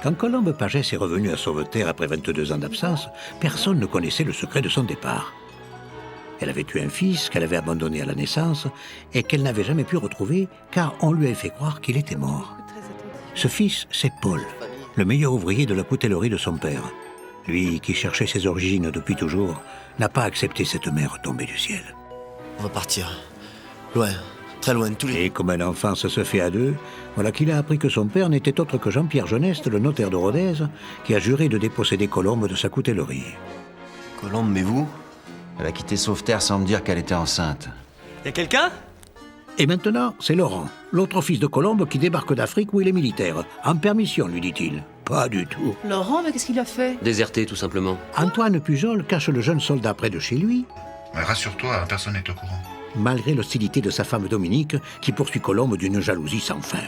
Quand Colombe Pagès est revenu à Sauveterre après 22 ans d'absence, personne ne connaissait le secret de son départ. Elle avait eu un fils qu'elle avait abandonné à la naissance et qu'elle n'avait jamais pu retrouver car on lui avait fait croire qu'il était mort. Ce fils, c'est Paul, le meilleur ouvrier de la coutellerie de son père. Lui, qui cherchait ses origines depuis toujours, n'a pas accepté cette mère tombée du ciel. On va partir. Loin, très loin de tous les... Et comme une enfance se fait à deux, voilà qu'il a appris que son père n'était autre que Jean-Pierre Geneste, le notaire de Rodez, qui a juré de déposséder Colombe de sa coutellerie. Colombe, mais vous? Elle a quitté Sauveterre sans me dire qu'elle était enceinte. Y'a quelqu'un? Et maintenant, c'est Laurent, l'autre fils de Colombe qui débarque d'Afrique où il est militaire. En permission, lui dit-il. Pas du tout. Laurent, mais qu'est-ce qu'il a fait? Déserté, tout simplement. Antoine Pujol cache le jeune soldat près de chez lui, Mais rassure-toi, personne n'est au courant. malgré l'hostilité de sa femme Dominique, qui poursuit Colombe d'une jalousie sans fin.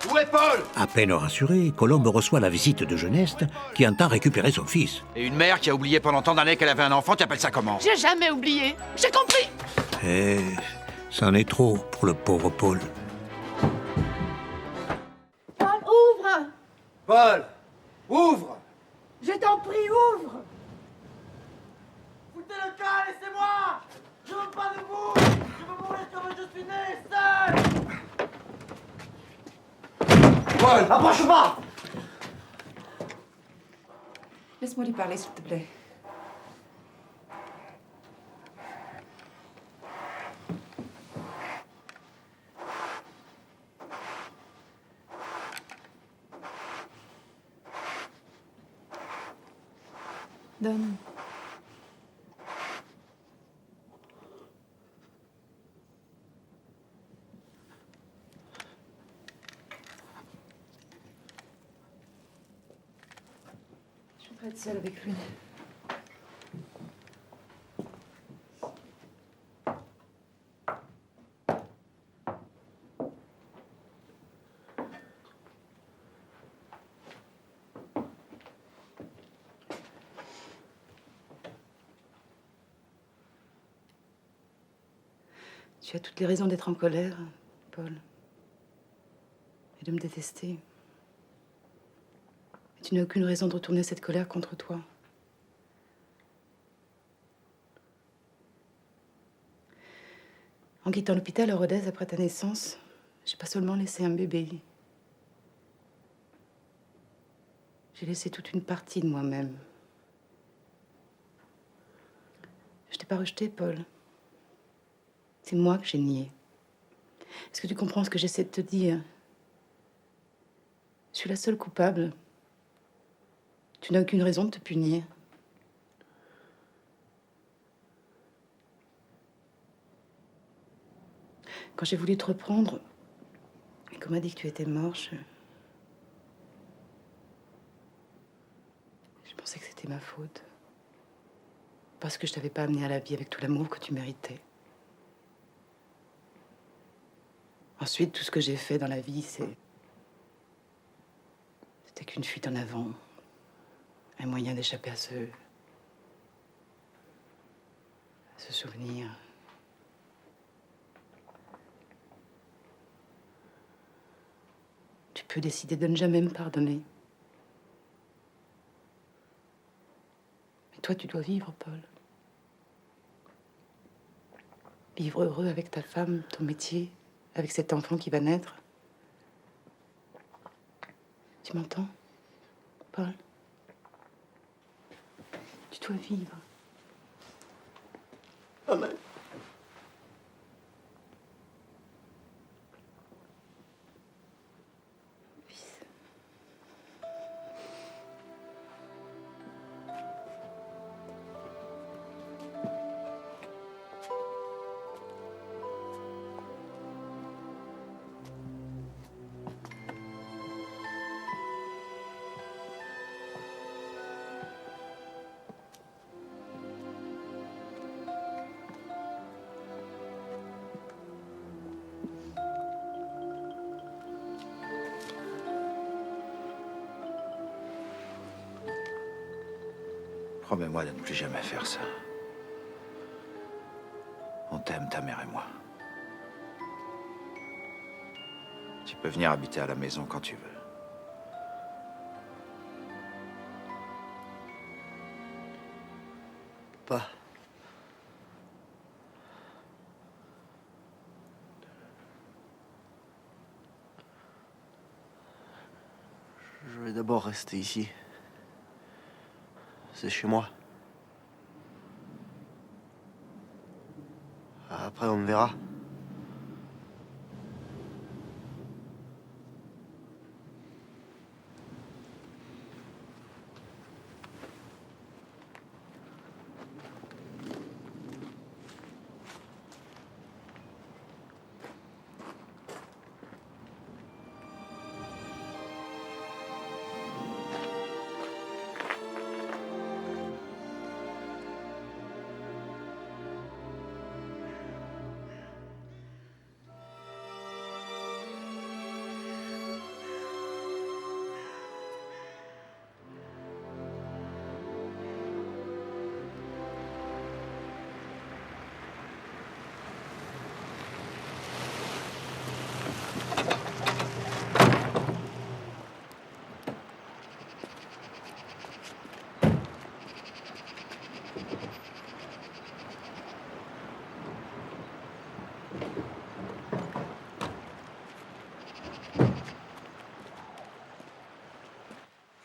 Où est Paul? À peine rassuré, Colombe reçoit la visite de Geneste, qui entend récupérer son fils. Et une mère qui a oublié pendant tant d'années qu'elle avait un enfant, tu appelles ça comment? J'ai jamais oublié. J'ai compris. Eh, c'en est trop pour le pauvre Paul. Paul, ouvre! Paul! Ouvre! Je t'en prie, ouvre! Foutez le camp, laissez-moi! Je veux pas de vous! Je veux mourir comme je suis né, seul! Paul! Approche pas! Laisse-moi lui parler, s'il te plaît. Donne. Je voudrais être seule avec lui. Tu as toutes les raisons d'être en colère, Paul. Et de me détester. Mais tu n'as aucune raison de retourner cette colère contre toi. En quittant l'hôpital à Rodez après ta naissance, j'ai pas seulement laissé un bébé. J'ai laissé toute une partie de moi-même. Je t'ai pas rejeté, Paul. C'est moi que j'ai nié. Est-ce que tu comprends ce que j'essaie de te dire? Je suis la seule coupable. Tu n'as aucune raison de te punir. Quand j'ai voulu te reprendre, et qu'on m'a dit que tu étais mort, je pensais que c'était ma faute. Parce que je t'avais pas amené à la vie avec tout l'amour que tu méritais. Ensuite, tout ce que j'ai fait dans la vie, c'était qu'une fuite en avant. Un moyen d'échapper à ce souvenir. Tu peux décider de ne jamais me pardonner. Mais toi, tu dois vivre, Paul. Vivre heureux avec ta femme, ton métier, avec cet enfant qui va naître. Tu m'entends, Paul? Tu dois vivre. Maman. Fils. Promets-moi de ne plus jamais faire ça. On t'aime, ta mère et moi. Tu peux venir habiter à la maison quand tu veux. pas. Je vais d'abord rester ici. C'est chez moi. Après, on me verra.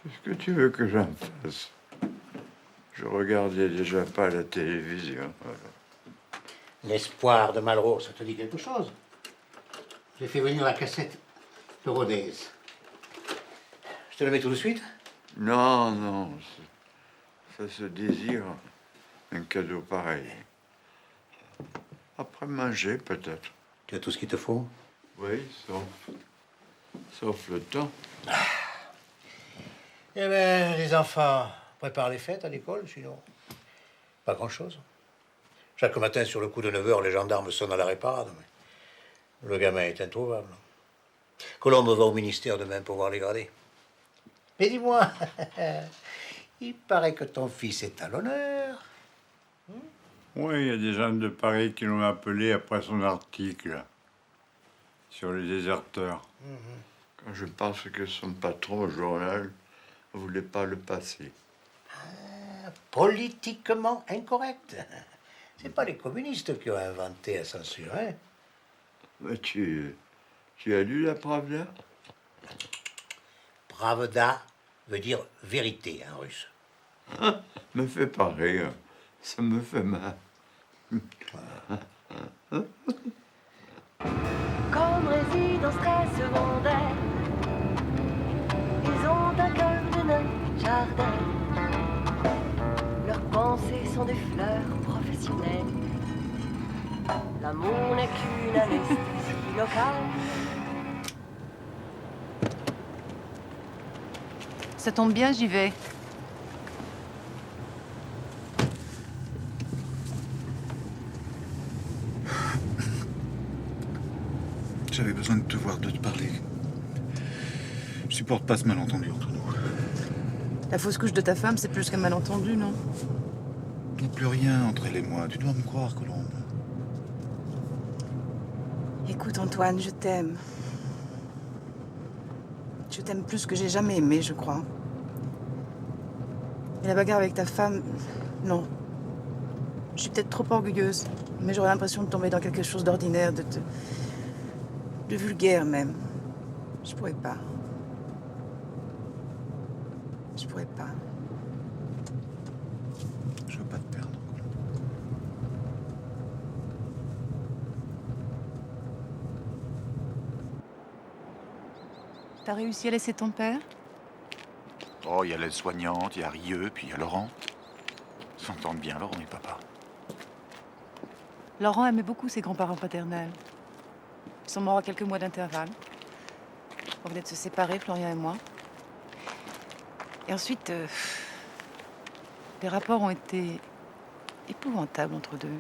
Qu'est-ce que tu veux que j'en fasse? Je regardais déjà pas la télévision. L'espoir de Malraux, ça te dit quelque chose? J'ai fait venir la cassette de Rodez. Je te le mets tout de suite? Non, non, ça se désire, un cadeau pareil. Après manger, peut-être. Tu as tout ce qu'il te faut? Oui, sauf le temps. Eh bien, les enfants préparent les fêtes à l'école, sinon pas grand-chose. Chaque matin, sur le coup de 9 h, les gendarmes sonnent à la réparade. Mais le gamin est introuvable. Colombe va au ministère demain pour voir les gradés. Mais dis-moi, il paraît que ton fils est à l'honneur. Oui, il y a des gens de Paris qui l'ont appelé après son article sur les déserteurs. Quand je pense que son patron au journal ne voulait pas le passer. Politiquement incorrect. C'est pas les communistes qui ont inventé la censure, hein? Mais tu as lu la Pravda? Pravda veut dire vérité en russe. Me fait pas rire, ça me fait mal. Comme résidence très secondaire, ils ont un cœur de nain jardin. Leurs pensées sont des fleurs professionnelles. L'amour n'est qu'une anesthésie locale. Ça tombe bien, j'y vais. J'avais besoin de te voir, de te parler. Je supporte pas ce malentendu entre nous. La fausse couche de ta femme, c'est plus qu'un malentendu, non? Il n'y a plus rien entre elle et moi. Tu dois me croire, Colombe. Écoute, Antoine, je t'aime. Je t'aime plus que j'ai jamais aimé, je crois. Et la bagarre avec ta femme, non. Je suis peut-être trop orgueilleuse, mais j'aurais l'impression de tomber dans quelque chose d'ordinaire, de vulgaire même. Je pourrais pas. Je pourrais pas. Je veux pas te perdre, Colombe. T'as réussi à laisser ton père? Oh, il y a l'aide-soignante, il y a Rieux, puis il y a Laurent. Ils s'entendent bien, Laurent et papa. Laurent aimait beaucoup ses grands-parents paternels. Ils sont morts à quelques mois d'intervalle. On venait de se séparer, Florian et moi. Et ensuite, les rapports ont été épouvantables entre deux.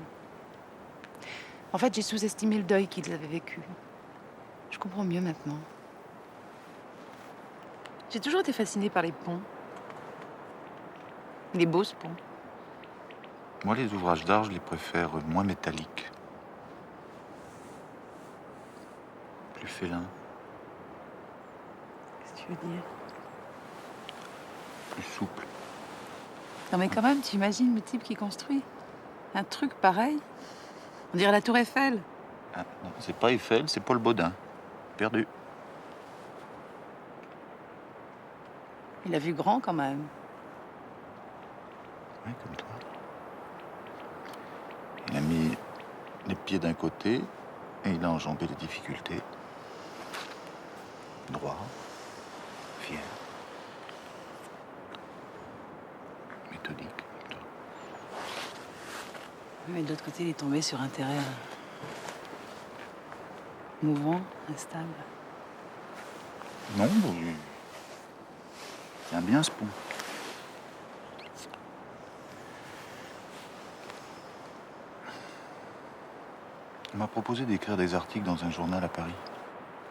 En fait, j'ai sous-estimé le deuil qu'ils avaient vécu. Je comprends mieux maintenant. J'ai toujours été fascinée par les ponts. Les beaux ponts. Moi, les ouvrages d'art, je les préfère moins métalliques. Plus félins, Qu'est-ce que tu veux dire? plus souples. Non mais quand même, tu imagines le type qui construit. Un truc pareil? On dirait la tour Eiffel. Ah, non, c'est pas Eiffel, c'est Paul Baudin. Perdu. Il a vu grand quand même. Oui, comme toi. Il a mis les pieds d'un côté et il a enjambé les difficultés. Droit, fier, méthodique. Mais de l'autre côté, il est tombé sur un terrain mouvant, instable. Non, il tient bien ce pont. On m'a proposé d'écrire des articles dans un journal à Paris.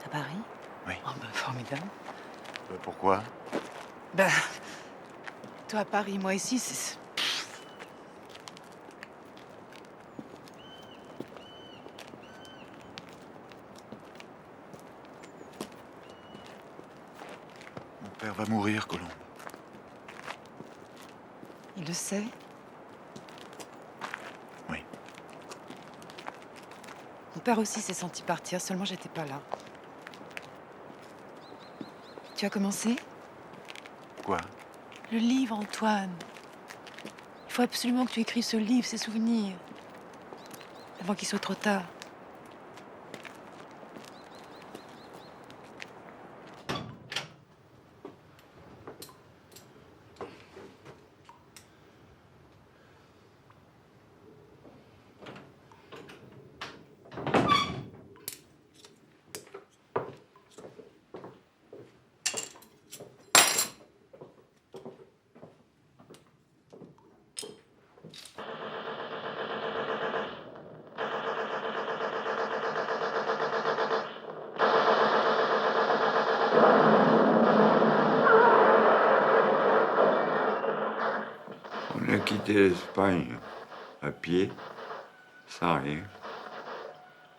À Paris? Oui. Oh, ben, formidable. Pourquoi? Ben, toi à Paris, moi ici, c'est... Mon père va mourir, Colombe. Il le sait. Oui. Mon père aussi s'est senti partir, seulement j'étais pas là. Tu as commencé? Quoi? Le livre, Antoine. Il faut absolument que tu écrives ce livre, ces souvenirs. Avant qu'il soit trop tard. On a quitté l'Espagne à pied, sans rien,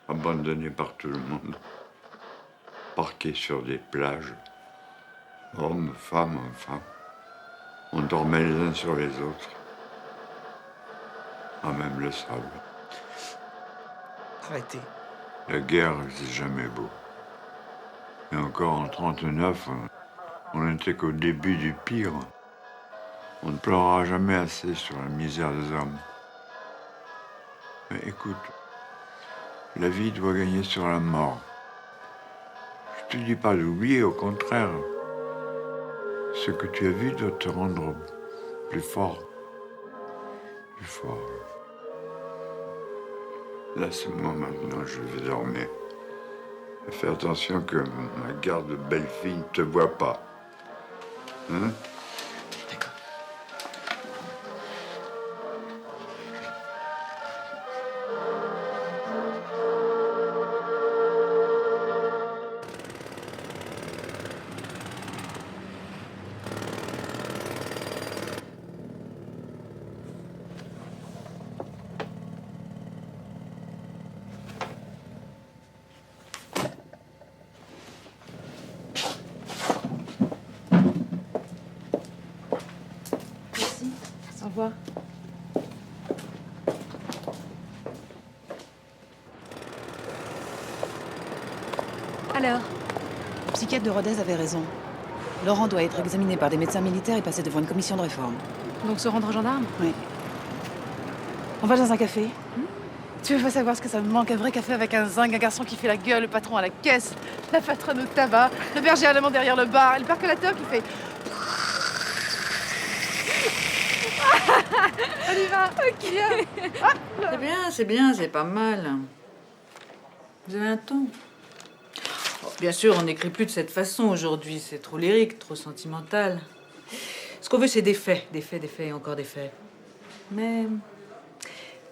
abandonné par tout le monde, parqué sur des plages, hommes, femmes, enfants. On dormait les uns sur les autres, à même le sable. Arrêtez. La guerre, c'est jamais beau. Et encore en 39, on n'était qu'au début du pire. On ne pleurera jamais assez sur la misère des hommes. Mais écoute, la vie doit gagner sur la mort. Je te dis pas d'oublier, au contraire. Ce que tu as vu doit te rendre plus fort. Plus fort. Laisse-moi maintenant, je vais dormir. Fais attention que ma garde de belle fille ne te voie pas. Hein? Au revoir. Alors, Le psychiatre de Rodez avait raison. Laurent doit être examiné par des médecins militaires et passer devant une commission de réforme. donc se rendre aux gendarmes? Oui. On va dans un café. Tu veux pas savoir ce que ça me manque? Un vrai café avec un zinc, un garçon qui fait la gueule, le patron à la caisse, la patronne au tabac, le berger allemand derrière le bar et le percolateur qui fait... On y va. Ok. C'est bien, c'est pas mal. Vous avez un ton. Oh, bien sûr, on n'écrit plus de cette façon aujourd'hui. C'est trop lyrique, trop sentimental. Ce qu'on veut, c'est des faits et encore des faits. Mais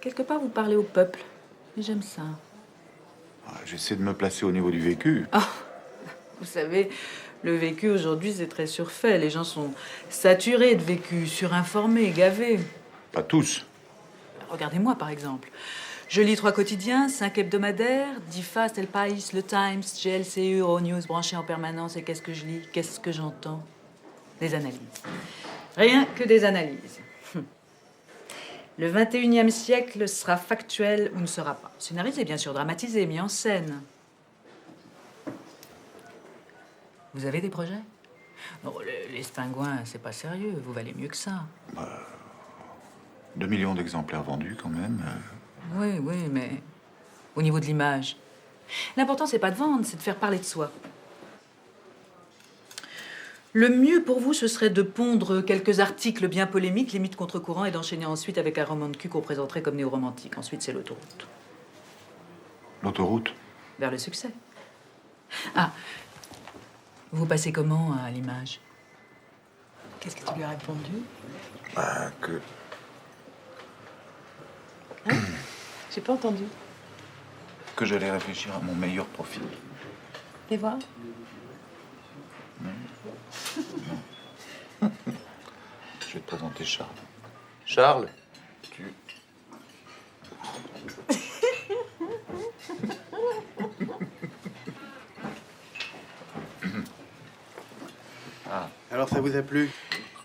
quelque part, vous parlez au peuple. Et j'aime ça. J'essaie de me placer au niveau du vécu. Ah, vous savez, le vécu aujourd'hui, c'est très surfait. Les gens sont saturés de vécu, surinformés, gavés. Pas tous. Regardez-moi, par exemple. Je lis 3 quotidiens, 5 hebdomadaires, Difast, El País, Le Times, GLCU, Euronews, branchés en permanence. Et qu'est-ce que je lis? Qu'est-ce que j'entends? Des analyses. Rien que des analyses. Le 21e siècle sera factuel ou ne sera pas. Scénarisé, bien sûr, dramatisé, mis en scène. Vous avez des projets? Non, les Spingouins, c'est pas sérieux. Vous valez mieux que ça. 2 millions d'exemplaires vendus, quand même. Oui, mais au niveau de l'image. L'important, c'est pas de vendre, c'est de faire parler de soi. Le mieux pour vous, ce serait de pondre quelques articles bien polémiques, limite contre-courant, et d'enchaîner ensuite avec un roman de cul qu'on présenterait comme néo-romantique. Ensuite, c'est l'autoroute. L'autoroute? Vers le succès. Ah, vous passez comment à l'image? Qu'est-ce que tu lui as répondu? Que... J'ai pas entendu. Que j'allais réfléchir à mon meilleur profil. Les voir? Je vais te présenter Charles. Charles, tu... Alors, ça vous a plu?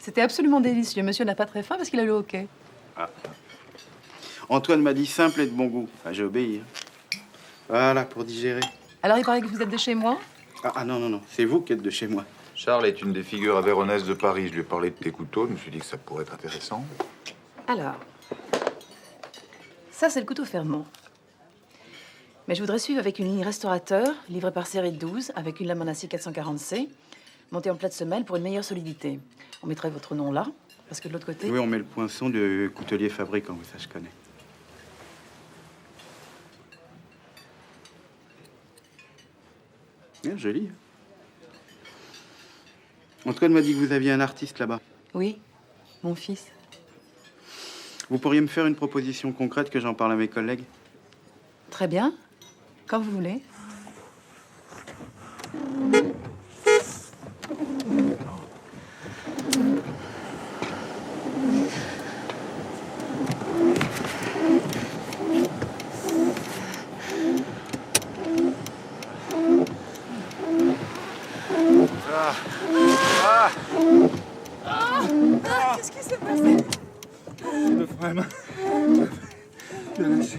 C'était absolument délicieux. Monsieur n'a pas très faim parce qu'il a le hockey. Antoine m'a dit simple et de bon goût. J'ai obéi. Voilà, pour digérer. Alors, il paraît que vous êtes de chez moi? Non. C'est vous qui êtes de chez moi. Charles est une des figures avéronaises de Paris. Je lui ai parlé de tes couteaux. Je me suis dit que ça pourrait être intéressant. Alors, ça, c'est le couteau Fermont. Mais je voudrais suivre avec une ligne restaurateur, livrée par série de 12, avec une lame en acier 440C, montée en plat de semelle pour une meilleure solidité. On mettrait votre nom là, parce que de l'autre côté... Oui, on met le poinçon de coutelier fabricant, ça je connais. Bien, joli. Antoine m'a dit que vous aviez un artiste là-bas. Oui, mon fils. Vous pourriez me faire une proposition concrète que j'en parle à mes collègues? Très bien. Quand vous voulez. Qu'est-ce qui s'est passé? Le frein à main. Bien lâché.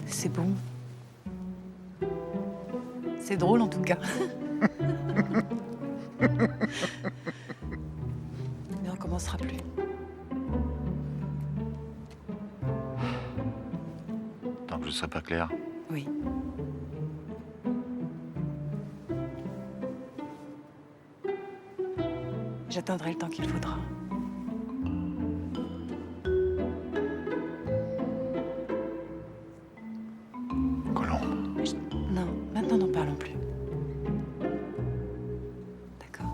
C'est bon. C'est drôle en tout cas. Mais on recommencera plus. Tant que je ne serai pas clair. Oui. J'attendrai le temps qu'il faudra. Colombe. Non, maintenant n'en parlons plus. D'accord.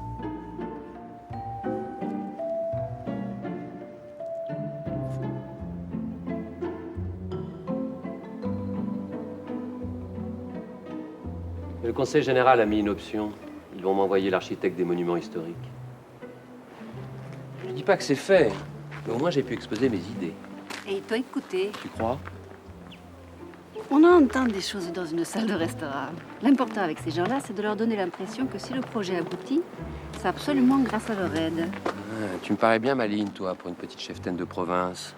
Le Conseil général a mis une option. Ils vont m'envoyer l'architecte des monuments historiques. Je dis pas que c'est fait, mais au moins j'ai pu exposer mes idées. Et il doit écouter. Tu crois? On entend des choses dans une salle de restaurant. L'important avec ces gens-là, c'est de leur donner l'impression que si le projet aboutit, c'est absolument grâce à leur aide. Tu me parais bien maligne, toi, pour une petite cheftaine de province.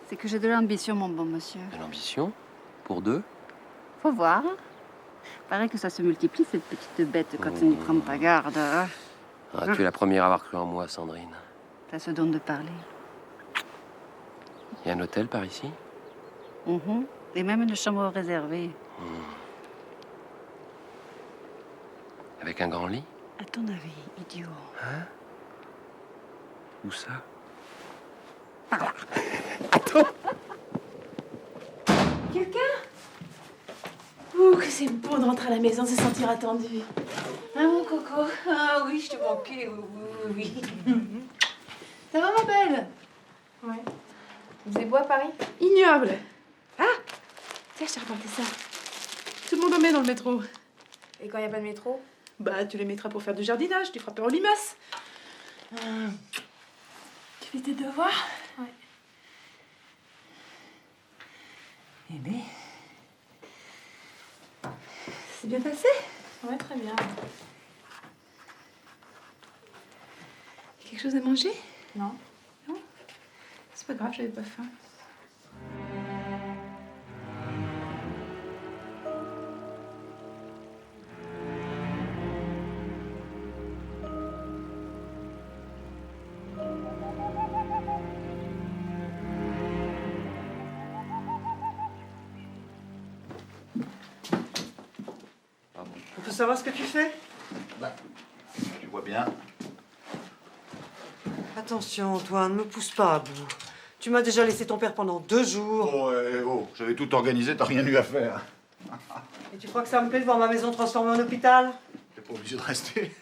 C'est que j'ai de l'ambition, mon bon monsieur. De l'ambition? Pour deux? Faut voir. Paraît que ça se multiplie, cette petite bête, quand on n'y prend pas garde. Hein. Tu es la première à avoir cru en moi, Sandrine. Ça se donne de parler. Il y a un hôtel par ici? Et même une chambre réservée. Avec un grand lit? À ton avis, idiot. Hein? Où ça? Attends. Quelqu'un? Ouh, que c'est bon de rentrer à la maison, de se sentir attendu. Hein, mon coco? Ah oui, je te manquais, oui. Ça va, ma belle? Ouais. Vous faisait beau à Paris? Ignoble. Ah! Tiens, je t'ai rapporté ça. Tout le monde en met dans le métro. Et quand il n'y a pas de métro? Bah, tu les mettras pour faire du jardinage, tu feras peur aux limaces. Tu fais tes devoirs? Ouais. Eh bien, C'est bien passé? Ouais, très bien. Quelque chose à manger? Non. Non? C'est pas grave, j'avais pas faim. On peut savoir ce que tu fais? Tu vois bien. Attention, Antoine, ne me pousse pas à bout. Tu m'as déjà laissé ton père pendant 2 jours. Oh, j'avais tout organisé, t'as rien eu à faire. Et tu crois que ça me plaît de voir ma maison transformée en hôpital? T'es pas obligé de rester.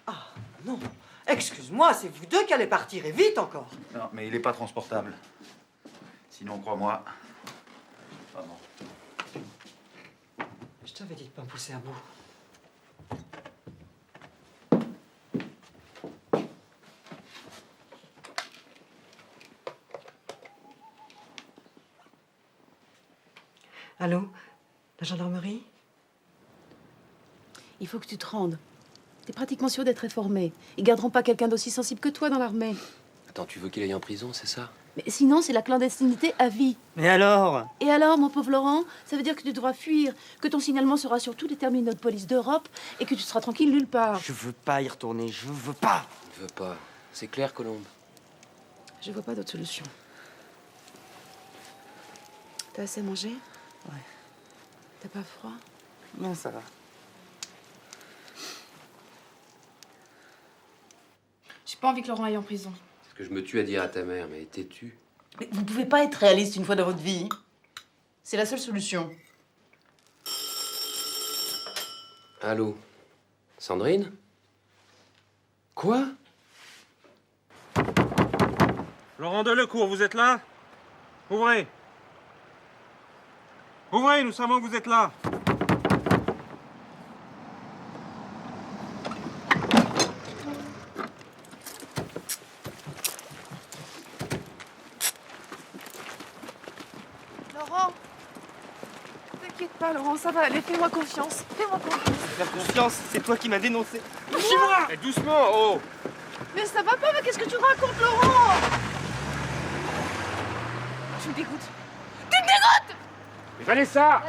Ah, non. Excuse-moi, c'est vous deux qui allez partir, et vite encore. Non, mais il est pas transportable. Sinon, crois-moi. Ah bon. Je t'avais dit de pas me pousser à bout. Allô? La gendarmerie? Il faut que tu te rendes. T'es pratiquement sûr d'être réformé. Ils garderont pas quelqu'un d'aussi sensible que toi dans l'armée. Attends, tu veux qu'il aille en prison, c'est ça? Mais sinon, c'est la clandestinité à vie. Mais alors? Et alors, mon pauvre Laurent, ça veut dire que tu devras fuir, que ton signalement sera sur tous les terminaux de police d'Europe et que tu seras tranquille nulle part. Je veux pas y retourner, je veux pas. Il veut pas. C'est clair, Colombe. Je vois pas d'autre solution. T'as assez mangé? Ouais. T'as pas froid? Non, ça va. J'ai pas envie que Laurent aille en prison. C'est ce que je me tue à dire à ta mère, mais t'es-tu? Mais vous pouvez pas être réaliste une fois dans votre vie. C'est la seule solution. Allô? Sandrine? Quoi? Laurent Delecourt, vous êtes là? Ouvrez! Ouvrez, nous savons que vous êtes là! Laurent! T'inquiète pas, Laurent, ça va aller. Fais-moi confiance. Fais-moi confiance. Faire confiance, c'est toi qui m'as dénoncé. Lâchez-moi! Eh, doucement, oh! Mais ça va pas, mais qu'est-ce que tu racontes, Laurent? Tu me dégoûtes. Tu me dégoûtes! Mais Vanessa!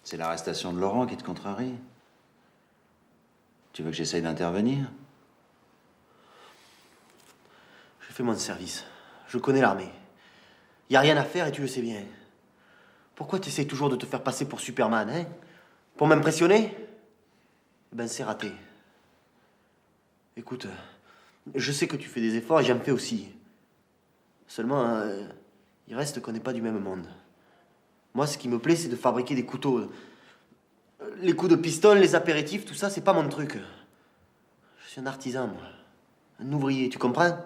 C'est l'arrestation de Laurent qui te contrarie. Tu veux que j'essaye d'intervenir? Je fais mon service. Je connais l'armée. Y a rien à faire et tu le sais bien. Pourquoi tu essaies toujours de te faire passer pour Superman, hein? Pour m'impressionner? Eh ben, c'est raté. Écoute, je sais que tu fais des efforts et j'en fais aussi. Seulement, il reste qu'on n'est pas du même monde. Moi, ce qui me plaît, c'est de fabriquer des couteaux. Les coups de piston, les apéritifs, tout ça, c'est pas mon truc. Je suis un artisan, moi. Un ouvrier, tu comprends?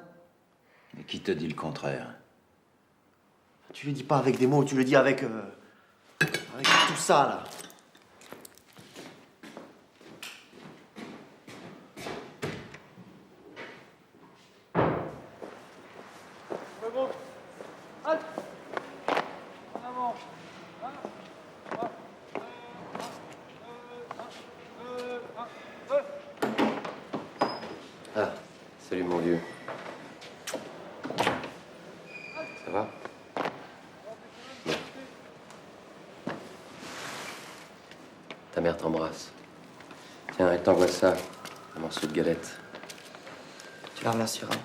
Et qui te dit le contraire? Tu le dis pas avec des mots, tu le dis avec tout ça, là. Ah, salut mon vieux. Ça va? Bien. Ta mère t'embrasse. Tiens, elle t'envoie ça, un morceau de galette. Tu la remercieras.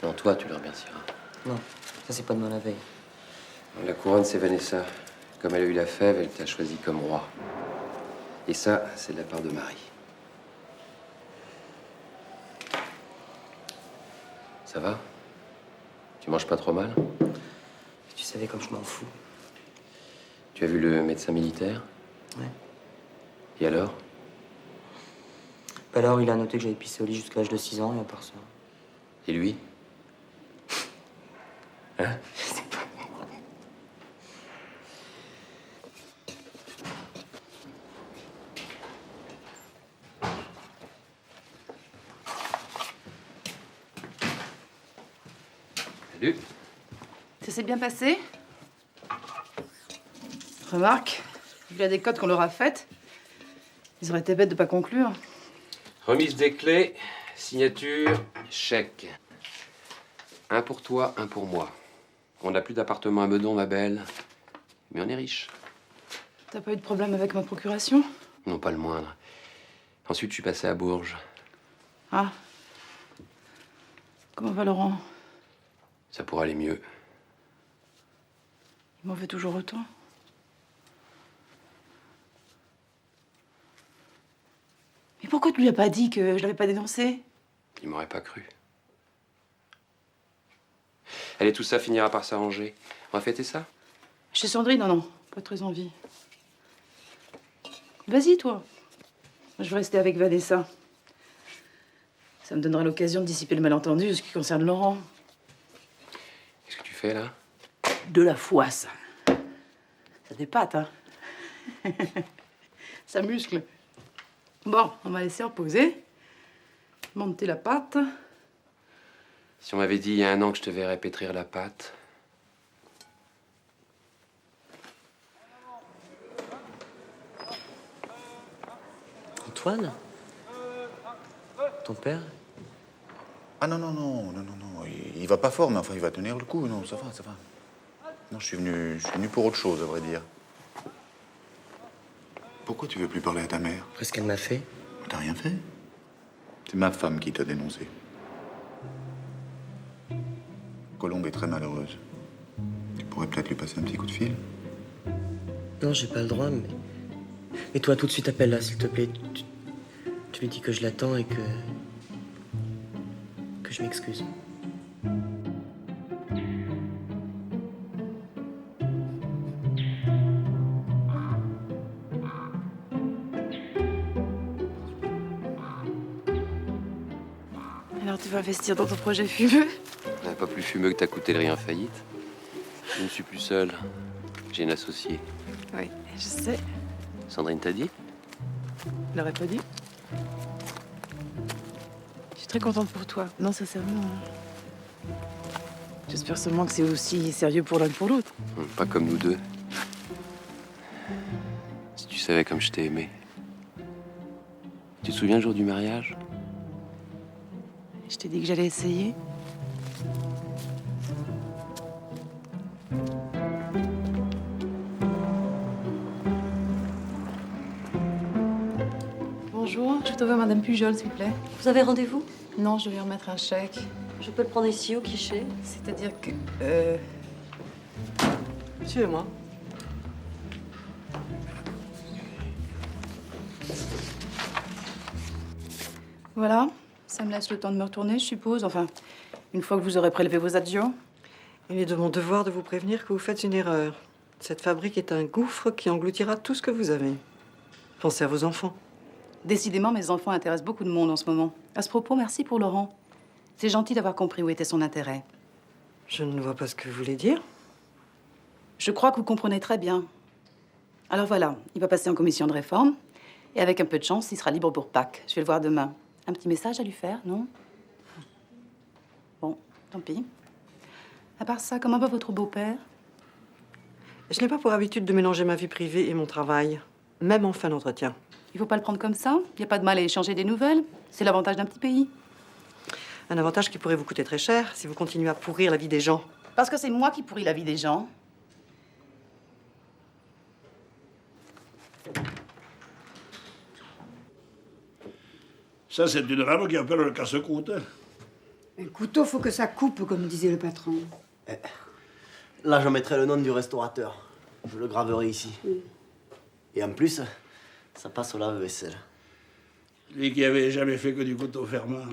Non, toi, tu le remercieras. Non, ça c'est pas de la veille. La couronne, c'est Vanessa. Comme elle a eu la fève, elle t'a choisi comme roi. Et ça, c'est de la part de Marie. Ça va? Tu manges pas trop mal? Tu savais comme je m'en fous. Tu as vu le médecin militaire? Ouais. Et alors? Alors, il a noté que j'avais pissé au lit jusqu'à l'âge de 6 ans, et à part ça. Et lui? Hein? Salut. Ça s'est bien passé? Remarque, vu la décote qu'on leur a faite, ils auraient été bêtes de pas conclure. Remise des clés, signature, chèque. Un pour toi, un pour moi. On n'a plus d'appartement à Meudon, ma belle. Mais on est riche. T'as pas eu de problème avec ma procuration? Non, pas le moindre. Ensuite, je suis passé à Bourges. Ah. Comment va Laurent? Ça pourrait aller mieux. Il m'en veut toujours autant. Mais pourquoi tu lui as pas dit que je l'avais pas dénoncé? Il m'aurait pas cru. Allez, tout ça finira par s'arranger. On va fêter ça? Chez Sandrine, non, pas très envie. Vas-y, toi. Je vais rester avec Vanessa. Ça me donnera l'occasion de dissiper le malentendu en ce qui concerne Laurent. Qu'est-ce que tu fais, là? De la foisse. Ça dépâte, hein. Ça muscle. Bon, on va laisser reposer. Monter la pâte. Si on m'avait dit il y a 1 an que je te verrais pétrir la pâte. Antoine? Ton père? Ah non. Il va pas fort, mais enfin, il va tenir le coup. Non, ça va. Non, je suis venu pour autre chose, à vrai dire. Pourquoi tu veux plus parler à ta mère? Qu'est-ce qu'elle m'a fait? T'as rien fait. C'est ma femme qui t'a dénoncé. Colombe est très malheureuse. Tu pourrais peut-être lui passer un petit coup de fil. Non, j'ai pas le droit, mais... Mais toi, tout de suite, appelle-la, s'il te plaît. Tu lui dis que je l'attends et que je m'excuse. Alors tu vas investir dans ton projet fumeux? Pas plus fumeux que ta coutellerie en faillite. Je ne suis plus seul. J'ai une associée. Oui, je sais. Sandrine t'a dit? Je l'aurais pas dit. Je suis très contente pour toi. Non, sincèrement. J'espère seulement que c'est aussi sérieux pour l'un que pour l'autre. Pas comme nous deux. Si tu savais comme je t'ai aimé. Tu te souviens le jour du mariage? Je t'ai dit que j'allais essayer. Bonjour, je te vois Madame Pujol, s'il vous plaît. Vous avez rendez-vous? Non, je vais remettre un chèque. Je peux le prendre ici, au guichet? C'est-à-dire que... Suivez-moi. Voilà, ça me laisse le temps de me retourner, je suppose. Enfin, une fois que vous aurez prélevé vos adieux. Il est de mon devoir de vous prévenir que vous faites une erreur. Cette fabrique est un gouffre qui engloutira tout ce que vous avez. Pensez à vos enfants. Décidément, mes enfants intéressent beaucoup de monde en ce moment. À ce propos, merci pour Laurent. C'est gentil d'avoir compris où était son intérêt. Je ne vois pas ce que vous voulez dire. Je crois que vous comprenez très bien. Alors voilà, il va passer en commission de réforme. Et avec un peu de chance, il sera libre pour Pâques. Je vais le voir demain. Un petit message à lui faire, non? Bon, tant pis. À part ça, comment va votre beau-père? Je n'ai pas pour habitude de mélanger ma vie privée et mon travail, même en fin d'entretien. Il faut pas le prendre comme ça. Il n'y a pas de mal à échanger des nouvelles. C'est l'avantage d'un petit pays. Un avantage qui pourrait vous coûter très cher si vous continuez à pourrir la vie des gens. Parce que c'est moi qui pourris la vie des gens. Ça, c'est une rame qui appelle le casse-croûte. Un couteau, faut que ça coupe, comme disait le patron. Là, j'en mettrai le nom du restaurateur. Je le graverai ici. Et en plus, ça passe au lave-vaisselle. Lui qui avait jamais fait que du couteau fermant.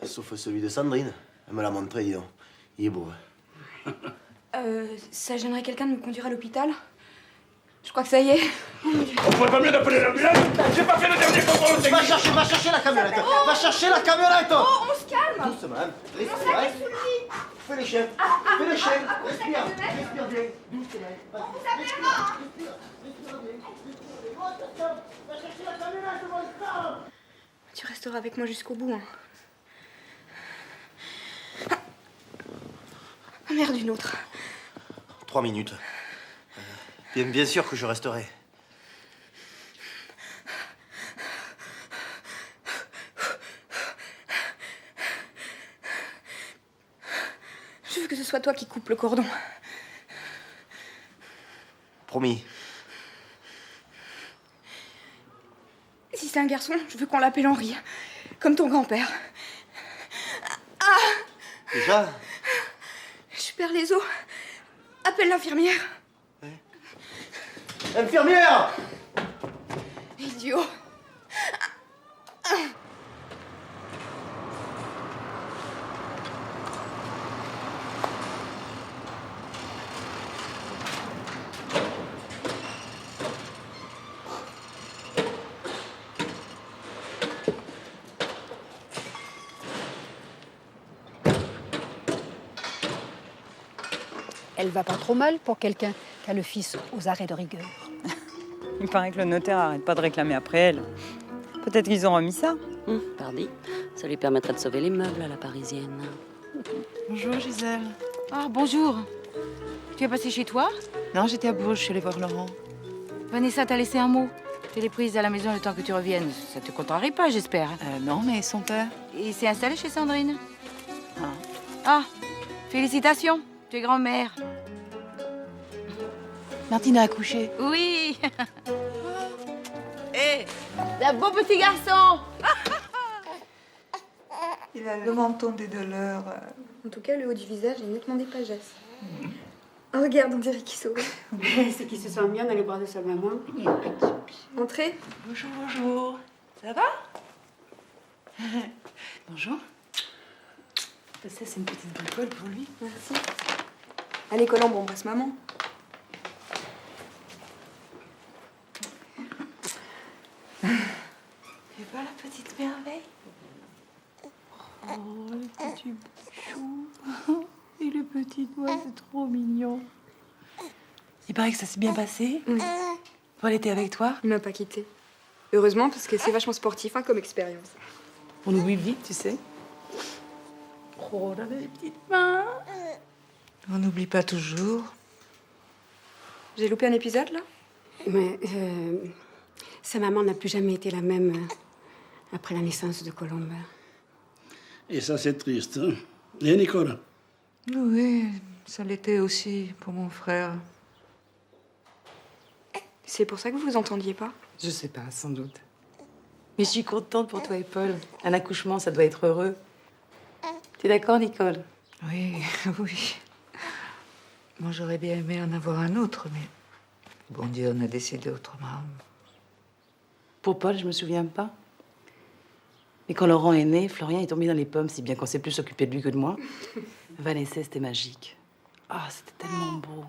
Sauf celui de Sandrine. Elle me l'a montré, dis donc. Il est beau. Ça gênerait quelqu'un de me conduire à l'hôpital? Je crois que ça y est. On pourrait pas mieux d'appeler l'ambulance? J'ai pas fait le dernier contrôle technique. Va chercher la camionnette. Va chercher la camionnette. Oh, on se calme. Doucement. Respire. Fais les chaînes. Fais les chaînes. Respire. Respire bien. Doucement. On vous appelle maman. Va chercher la camionnette, mon frère. Tu resteras avec moi jusqu'au bout, hein. Ah merde, une autre. 3 minutes. Bien sûr que je resterai. Je veux que ce soit toi qui coupes le cordon. Promis. Si c'est un garçon, je veux qu'on l'appelle Henri. Comme ton grand-père. Déjà? Je perds les os. Appelle l'infirmière. Infirmière! Idiot. Elle va pas trop mal pour quelqu'un qui a le fils aux arrêts de rigueur. Il paraît que le notaire arrête pas de réclamer après elle. Peut-être qu'ils ont remis ça. Pardi, ça lui permettrait de sauver les meubles à la parisienne. Bonjour Gisèle. Ah, bonjour. Tu es passée chez toi? Non, j'étais à Bourges, je suis allée voir Laurent. Vanessa t'a laissé un mot. Tu l'es prise à la maison le temps que tu reviennes. Ça te contrarie pas, j'espère. Non, mais son père. Il s'est installé chez Sandrine? Ah, félicitations. Tu es grand-mère. Martine a accouché. Oui. Hé, un beau petit garçon. Il a le menton des douleurs. En tout cas, le haut du visage est nettement des pagesses. Oh, regarde, on dirait qu'il sourit. C'est qu'il se sent bien dans les bras de sa maman. Entrez. Bonjour, bonjour. Ça va? Bonjour. Ça, c'est une petite bricole pour lui. Merci. Allez, Colombe, on embrasse maman. Et voilà la petite merveille. Oh, le petit chou. Et le petit doigt, c'est trop mignon. Il paraît que ça s'est bien passé. Oui. Elle était avec toi? Il m'a pas quitté. Heureusement, parce que c'est vachement sportif comme expérience. On oublie vite, tu sais. Oh, là, les petites mains. On n'oublie pas toujours. J'ai loupé un épisode, là? Mais sa maman n'a plus jamais été la même après la naissance de Colombe. Et ça, c'est triste, hein? Et Nicole? Oui, ça l'était aussi pour mon frère. C'est pour ça que vous vous entendiez pas? Je sais pas, sans doute. Mais je suis contente pour toi et Paul. Un accouchement, ça doit être heureux. T'es d'accord, Nicole? Oui, oui. Moi, j'aurais bien aimé en avoir un autre, mais bon Dieu, on a décidé autrement. Pour Paul, je me souviens pas. Mais quand Laurent est né, Florian est tombé dans les pommes, si bien qu'on s'est plus occupé de lui que de moi. Vanessa, c'était magique. Ah, c'était tellement beau.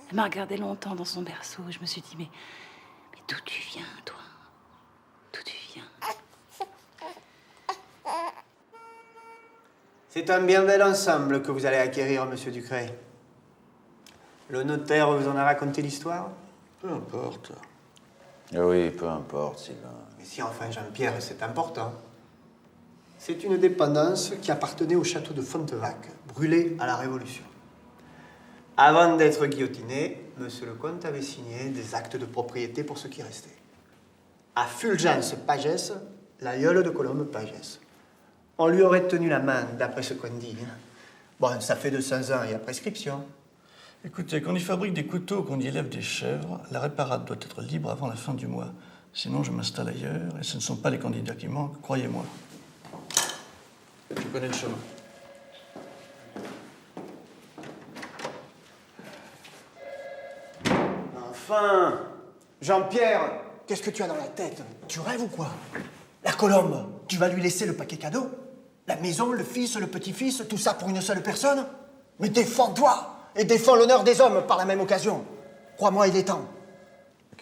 Elle m'a regardé longtemps dans son berceau et je me suis dit, mais d'où tu viens, toi? D'où tu viens? C'est un bien bel ensemble que vous allez acquérir, monsieur Ducret. Le notaire vous en a raconté l'histoire? Peu importe. Oui, peu importe, Sylvain. Mais si, enfin, Jean-Pierre, c'est important. C'est une dépendance qui appartenait au château de Fontevac, brûlé à la Révolution. Avant d'être guillotiné, monsieur le comte avait signé des actes de propriété pour ce qui restait. À Fulgence Pagès, l'aïeul de Colombe Pagès. On lui aurait tenu la main, d'après ce qu'on dit. Bon, ça fait 200 ans, il y a prescription. Écoutez, qu'on y fabrique des couteaux, qu'on y élève des chèvres, la réparate doit être libre avant la fin du mois. Sinon, je m'installe ailleurs, et ce ne sont pas les candidats qui manquent, croyez-moi. Je connais le chemin. Enfin, Jean-Pierre, qu'est-ce que tu as dans la tête? Tu rêves ou quoi? La Colombe, tu vas lui laisser le paquet cadeau? La maison, le fils, le petit-fils, tout ça pour une seule personne? Mais défends-toi et défends l'honneur des hommes par la même occasion. Crois-moi, il est temps.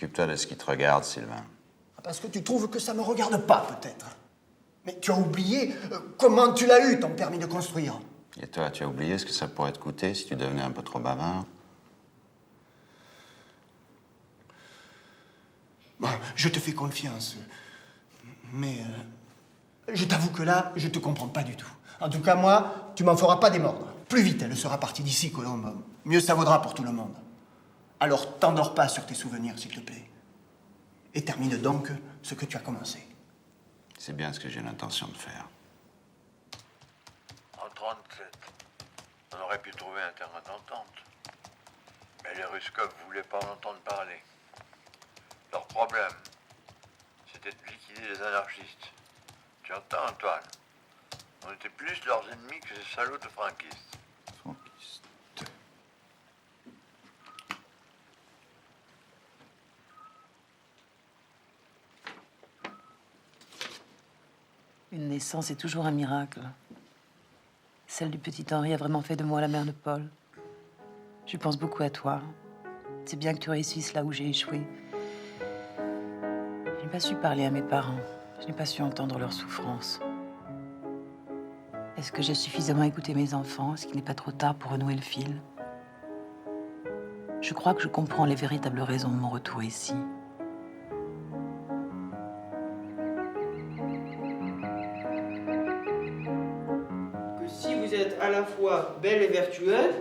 Occupe-toi de ce qui te regarde, Sylvain. Parce que tu trouves que ça me regarde pas, peut-être. Mais tu as oublié comment tu l'as eu, ton permis de construire. Et toi, tu as oublié ce que ça pourrait te coûter si tu devenais un peu trop bavard? Bon, je te fais confiance. Mais je t'avoue que là, je te comprends pas du tout. En tout cas, moi, tu m'en feras pas démordre. Plus vite elle sera partie d'ici, Colombe, mieux ça vaudra pour tout le monde. Alors, t'endors pas sur tes souvenirs, s'il te plaît. Et termine donc ce que tu as commencé. C'est bien ce que j'ai l'intention de faire. En 37, on aurait pu trouver un terrain d'entente. Mais les Ruskov voulaient pas en entendre parler. Leur problème, c'était de liquider les anarchistes. Tu entends, Antoine? On était plus leurs ennemis que ces salauds de franquistes. Une naissance est toujours un miracle. Celle du petit Henri a vraiment fait de moi la mère de Paul. Je pense beaucoup à toi. C'est bien que tu réussisses là où j'ai échoué. Je n'ai pas su parler à mes parents. Je n'ai pas su entendre leurs souffrances. Est-ce que j'ai suffisamment écouté mes enfants? Est-ce qu'il n'est pas trop tard pour renouer le fil? Je crois que je comprends les véritables raisons de mon retour ici. Que si vous êtes à la fois belle et vertueuse,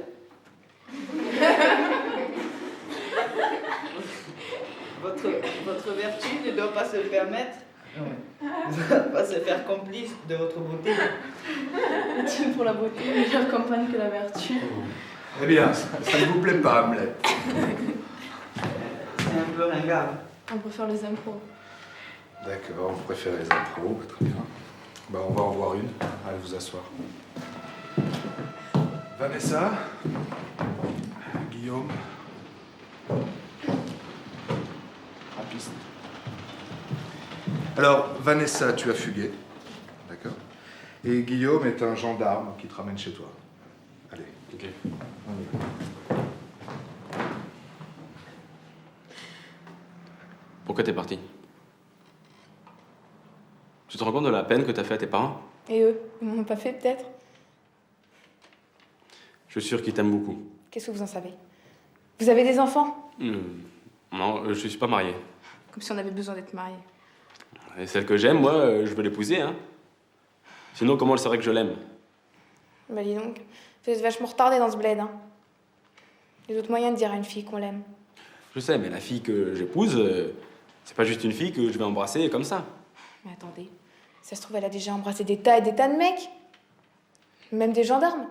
votre vertu ne doit pas se permettre, ne doit pas se faire complice de votre beauté. Est-il pour la beauté meilleure campagne que la vertu? Eh bien, ça ne vous plaît pas, Hamlet? C'est un peu ringard. On préfère les impros. D'accord, vous préférez les impros, très bien. Bah, on va en voir une. Allez vous asseoir. Vanessa, Guillaume, en piste. Alors, Vanessa, tu as fugué, d'accord? Et Guillaume est un gendarme qui te ramène chez toi. Allez. Ok. On y va. Pourquoi t'es parti? Tu te rends compte de la peine que t'as fait à tes parents? Et eux, ils m'en ont pas fait peut-être? Je suis sûr qu'ils t'aiment beaucoup. Qu'est-ce que vous en savez? Vous avez des enfants? Non, je suis pas marié. Comme si on avait besoin d'être mariés. Et celle que j'aime, moi, je veux l'épouser, hein. Sinon, comment elle saurait que je l'aime? Bah dis donc, vous êtes vachement retardés dans ce bled, hein. Il y a d'autres moyens de dire à une fille qu'on l'aime. Je sais, mais la fille que j'épouse, c'est pas juste une fille que je vais embrasser comme ça. Mais attendez, ça se trouve, elle a déjà embrassé des tas et des tas de mecs. Même des gendarmes.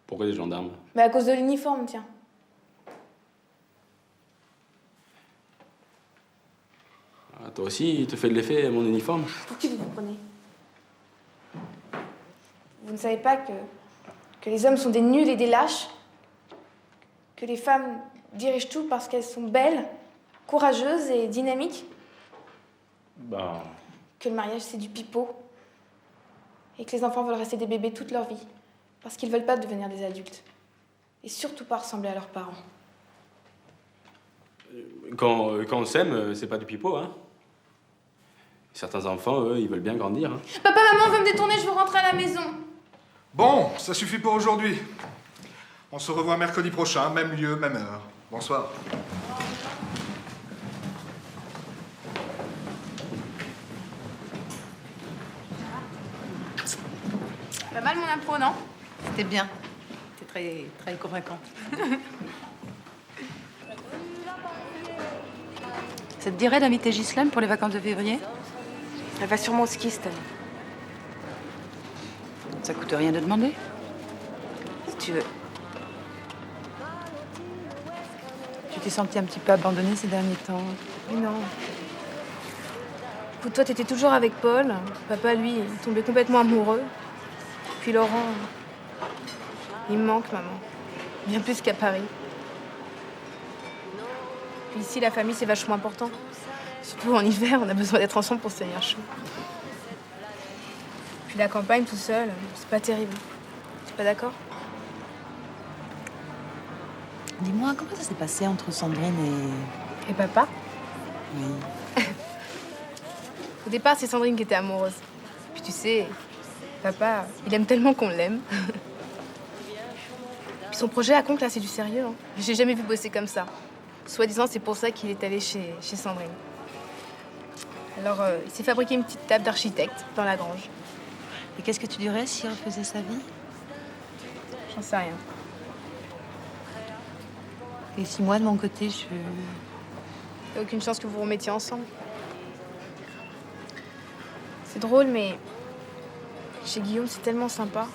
Pourquoi des gendarmes? Mais à cause de l'uniforme, tiens. Ah, toi aussi, il te fait de l'effet, mon uniforme? Pour qui vous vous prenez? Vous ne savez pas que les hommes sont des nuls et des lâches? Que les femmes dirigent tout parce qu'elles sont belles, courageuses et dynamiques? Ben... Que le mariage, c'est du pipeau. Et que les enfants veulent rester des bébés toute leur vie. Parce qu'ils veulent pas devenir des adultes. Et surtout pas ressembler à leurs parents. Quand on s'aime, c'est pas du pipeau, hein. Certains enfants, eux, ils veulent bien grandir, hein. Papa, maman veut me détourner, je veux rentrer à la maison. Bon, ça suffit pour aujourd'hui. On se revoit mercredi prochain, même lieu, même heure. Bonsoir. Pas mal mon impro, non? C'était bien. C'était très convaincant. Ça te dirait d'inviter Ghislaine pour les vacances de février? Elle va sûrement au ski cette année. Ça coûte rien de demander. Si tu veux. Tu t'es sentie un petit peu abandonnée ces derniers temps? Mais non. Écoute, toi, t'étais toujours avec Paul. Papa, lui, il tombait complètement amoureux. Puis Laurent, il me manque, maman. Bien plus qu'à Paris. Puis ici, la famille, c'est vachement important. Surtout en hiver, on a besoin d'être ensemble pour se tenir chaud. Puis la campagne, tout seul, c'est pas terrible. T'es pas d'accord? Dis-moi, comment ça s'est passé entre Sandrine Et papa? Oui. Au départ, c'est Sandrine qui était amoureuse. Puis tu sais, papa, il aime tellement qu'on l'aime. Puis son projet à Conques, là, c'est du sérieux. Hein. J'ai jamais vu bosser comme ça. Soi-disant, c'est pour ça qu'il est allé chez Sandrine. Alors, il s'est fabriqué une petite table d'architecte dans la grange. Et qu'est-ce que tu dirais s'il refaisait sa vie? J'en sais rien. Et si moi, de mon côté, je... Il n'y a aucune chance que vous vous remettiez ensemble. C'est drôle, mais chez Guillaume, c'est tellement sympa.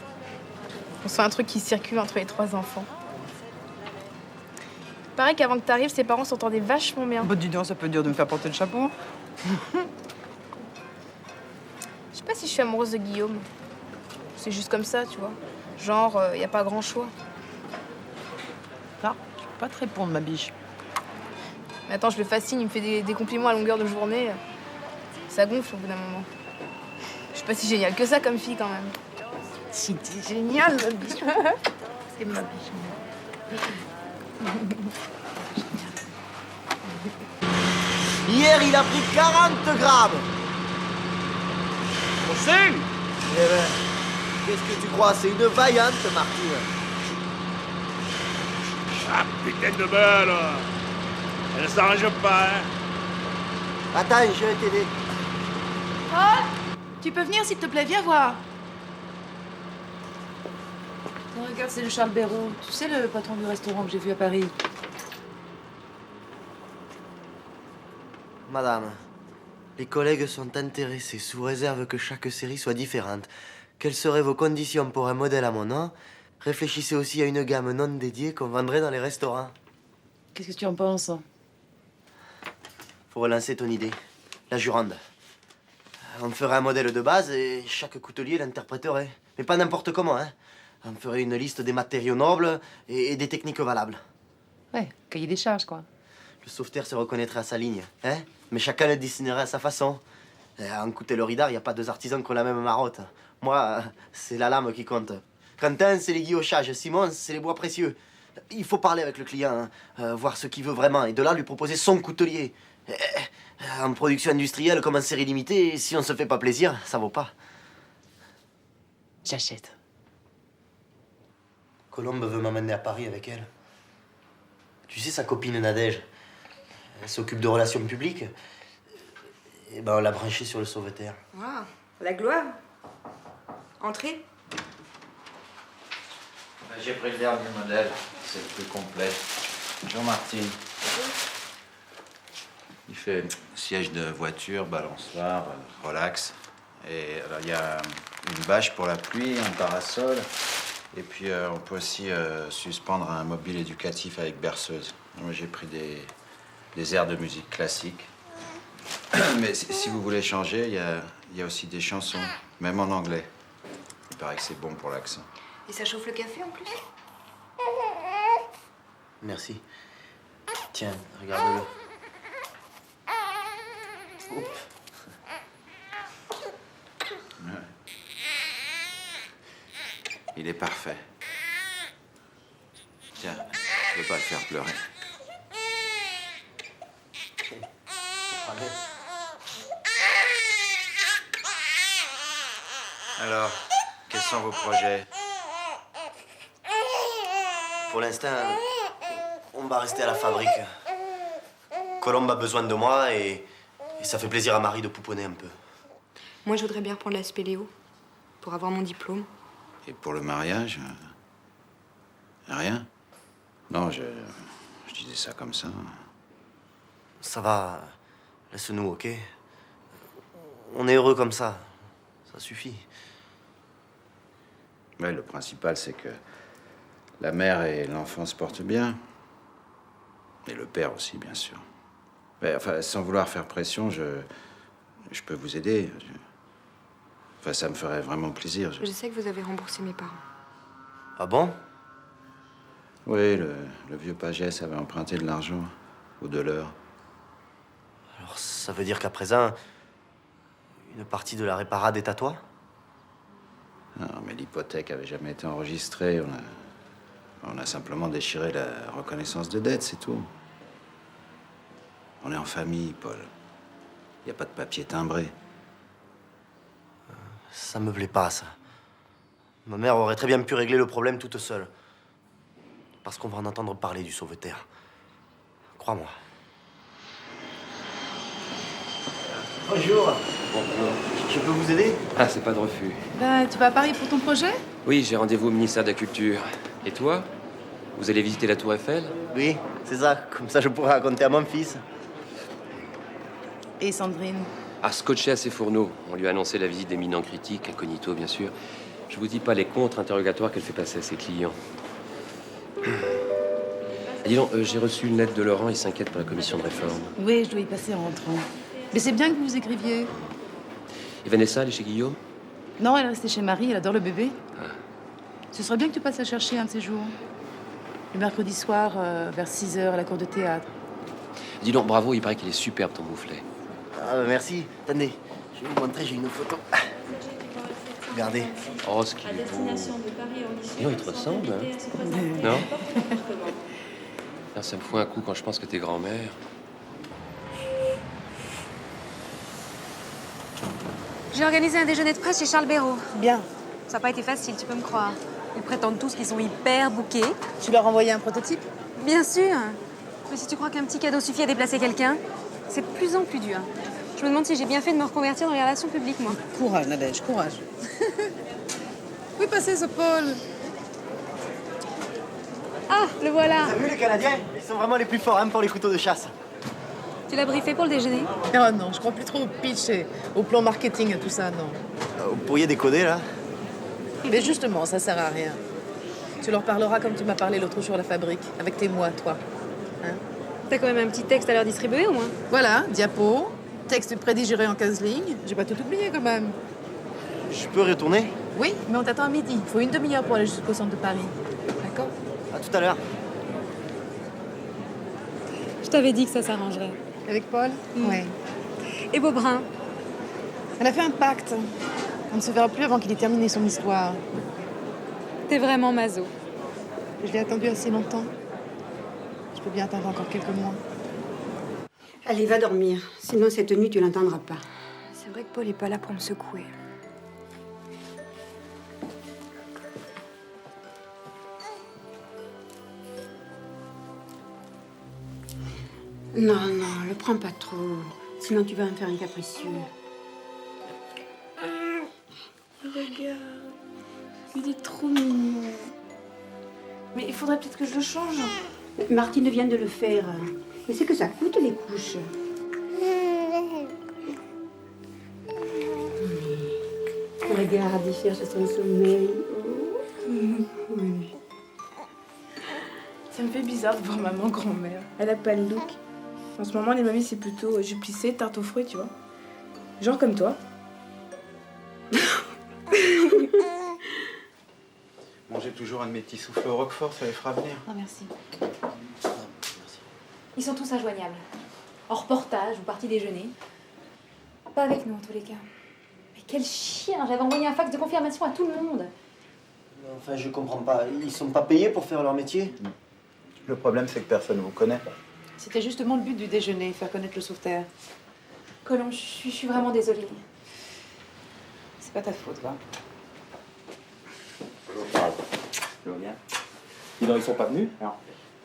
On sent un truc qui circule entre les 3 enfants. Il paraît qu'avant que t'arrives, ses parents s'entendaient vachement bien. Bah dis donc, ça peut dire de me faire porter le chapeau. Je sais pas si je suis amoureuse de Guillaume. C'est juste comme ça, tu vois. Genre, y a pas grand choix. Là, je peux pas te répondre, ma biche. Mais attends, je le fascine, il me fait des compliments à longueur de journée. Ça gonfle au bout d'un moment. Je suis pas si géniale que ça comme fille, quand même. Si, t'es géniale, ma biche. C'est ma biche. Hier, il a pris 40 grammes. On signe. Eh ben, qu'est-ce que tu crois? C'est une vaillante, Martine. Ah, putain de belle. Elle s'arrange pas, hein. Attends, je vais t'aider. Paul, tu peux venir, s'il te plaît, viens voir. Tiens, regarde, c'est le Charles Béraud. Tu sais, le patron du restaurant que j'ai vu à Paris. Madame, les collègues sont intéressés sous réserve que chaque série soit différente. Quelles seraient vos conditions pour un modèle à mon nom? Réfléchissez aussi à une gamme non dédiée qu'on vendrait dans les restaurants. Qu'est-ce que tu en penses? Faut relancer ton idée. La Jurande. On ferait un modèle de base et chaque coutelier l'interpréterait. Mais pas n'importe comment, hein. On ferait une liste des matériaux nobles et des techniques valables. Ouais, cahier des charges, quoi. Le sauveteur se reconnaîtrait à sa ligne, hein. Mais chacun le dessinerait à sa façon. En coutellerie d'art, il n'y a pas 2 artisans qui ont la même marotte. Moi, c'est la lame qui compte. Quentin, c'est les guillochages. Simon, c'est les bois précieux. Il faut parler avec le client, hein, voir ce qu'il veut vraiment, et de là, lui proposer son coutelier. En production industrielle comme en série limitée, si on se fait pas plaisir, ça vaut pas. J'achète. Colombe veut m'amener à Paris avec elle. Tu sais, sa copine Nadège, elle s'occupe de relations publiques. Et ben, on l'a branchée sur le sauveteur. Waouh, la gloire. Entrez. J'ai pris le dernier modèle, c'est le plus complet. Bonjour Martine. Il fait siège de voiture, balançoire, relax. Et alors il y a une bâche pour la pluie, un parasol. Et puis on peut aussi suspendre un mobile éducatif avec berceuse. Moi j'ai pris des airs de musique classique. Mais si vous voulez changer, il y a aussi des chansons, même en anglais. Il paraît que c'est bon pour l'accent. Et ça chauffe le café en plus? Merci. Tiens, regarde-le. Oups. Ouais. Il est parfait. Tiens, je veux pas le faire pleurer. Alors, quels sont vos projets? Pour l'instant, on va rester à la fabrique. Colombe a besoin de moi et ça fait plaisir à Marie de pouponner un peu. Moi, je voudrais bien reprendre la spéléo pour avoir mon diplôme. Et pour le mariage? Rien? Non, je disais ça comme ça. Ça va. Laisse-nous, ok? On est heureux comme ça. Ça suffit. Ouais, le principal, c'est que la mère et l'enfant se portent bien. Et le père aussi, bien sûr. Mais, enfin, sans vouloir faire pression, je peux vous aider. Enfin, ça me ferait vraiment plaisir. Je sais que vous avez remboursé mes parents. Ah bon? Oui, le vieux Pagès avait emprunté de l'argent. Ou de l'heure. Alors, ça veut dire qu'à présent, une partie de la réparade est à toi? Non, mais l'hypothèque avait jamais été enregistrée. On a simplement déchiré la reconnaissance de dette, c'est tout. On est en famille, Paul. Il n'y a pas de papier timbré. Ça me plaît pas, ça. Ma mère aurait très bien pu régler le problème toute seule. Parce qu'on va en entendre parler du sauveterre. Crois-moi. Bonjour. Bonjour. Je peux vous aider? Ah, c'est pas de refus. Ben, tu vas à Paris pour ton projet? Oui, j'ai rendez-vous au ministère de la Culture. Et toi? Vous allez visiter la Tour Eiffel? Oui, c'est ça. Comme ça, je pourrais raconter à mon fils. Et Sandrine? Ah, scotché à ses fourneaux. On lui a annoncé la visite d'éminents critiques, incognito, bien sûr. Je vous dis pas les contre-interrogatoires qu'elle fait passer à ses clients. Dis donc, j'ai reçu une lettre de Laurent, il s'inquiète pour la commission de réforme. Oui, je dois y passer en rentrant. Mais c'est bien que vous écriviez. Et Vanessa, elle est chez Guillaume? Non, elle est restée chez Marie, elle adore le bébé. Ce serait bien que tu passes la chercher un de ces jours. Le mercredi soir, vers 6h, à la cour de théâtre. Dis donc, bravo, il paraît qu'il est superbe, ton mouflet. Ah, merci. Attendez, je vais vous montrer, j'ai une photo. Regardez. Oh, ce qu'il est beau. Non, il te ressemble, hein? Non? Non, ça me fout un coup quand je pense que t'es grand-mère. J'ai organisé un déjeuner de presse chez Charles Béraud. Bien. Ça n'a pas été facile, tu peux me croire. Ils prétendent tous qu'ils sont hyper bookés. Tu leur as envoyé un prototype? Bien sûr. Mais si tu crois qu'un petit cadeau suffit à déplacer quelqu'un, c'est de plus en plus dur. Je me demande si j'ai bien fait de me reconvertir dans les relations publiques, moi. Courage, Nadège, courage. Où est passé ce Paul? Ah, le voilà. T'as vu les Canadiens? Ils sont vraiment les plus forts, hein, pour les couteaux de chasse. Tu l'as briefé pour le déjeuner? Oh non, je crois plus trop au pitch et au plan marketing et tout ça, non. Vous pourriez décoder, là? Mais justement, ça sert à rien. Tu leur parleras comme tu m'as parlé l'autre jour à la fabrique, avec tes mots à toi. Hein? T'as quand même un petit texte à leur distribuer, au moins. Voilà, diapo, texte prédigéré en 15 lignes. J'ai pas tout oublié, quand même. Je peux retourner? Oui, mais on t'attend à midi. Il faut une demi-heure pour aller jusqu'au centre de Paris. D'accord? À tout à l'heure. Je t'avais dit que ça s'arrangerait. Avec Paul? Oui. Et Beaubrun? Elle a fait un pacte. On ne se verra plus avant qu'il ait terminé son histoire. T'es vraiment maso. Je l'ai attendu assez longtemps. Je peux bien attendre encore quelques mois. Allez, va dormir. Sinon, cette nuit, tu l'entendras pas. C'est vrai que Paul est pas là pour me secouer. Non, non, le prends pas trop. Sinon, tu vas en faire un capricieux. Regarde, il est trop mignon. Mais il faudrait peut-être que je le change. Martine vient de le faire. Mais c'est que ça coûte, les couches. Regarde, il cherche son sommeil. Oh. Oui. Ça me fait bizarre de voir maman grand-mère. Elle a pas le look. En ce moment, les mamies, c'est plutôt jupe plissée, tarte aux fruits, tu vois. Genre comme toi. Mangez toujours un de mes petits souffles au roquefort, ça les fera venir. Non, merci. Ils sont tous injoignables. En reportage ou partie déjeuner. Pas avec nous, en tous les cas. Mais quel chien! J'avais envoyé un fax de confirmation à tout le monde. Enfin, je comprends pas. Ils sont pas payés pour faire leur métier? Le problème, c'est que personne ne vous connaît. C'était justement le but du déjeuner, faire connaître le sauveterre. Colombe, je suis vraiment désolée. C'est pas ta faute, va. Tu vas bien? Dis donc, ils sont pas venus? Non.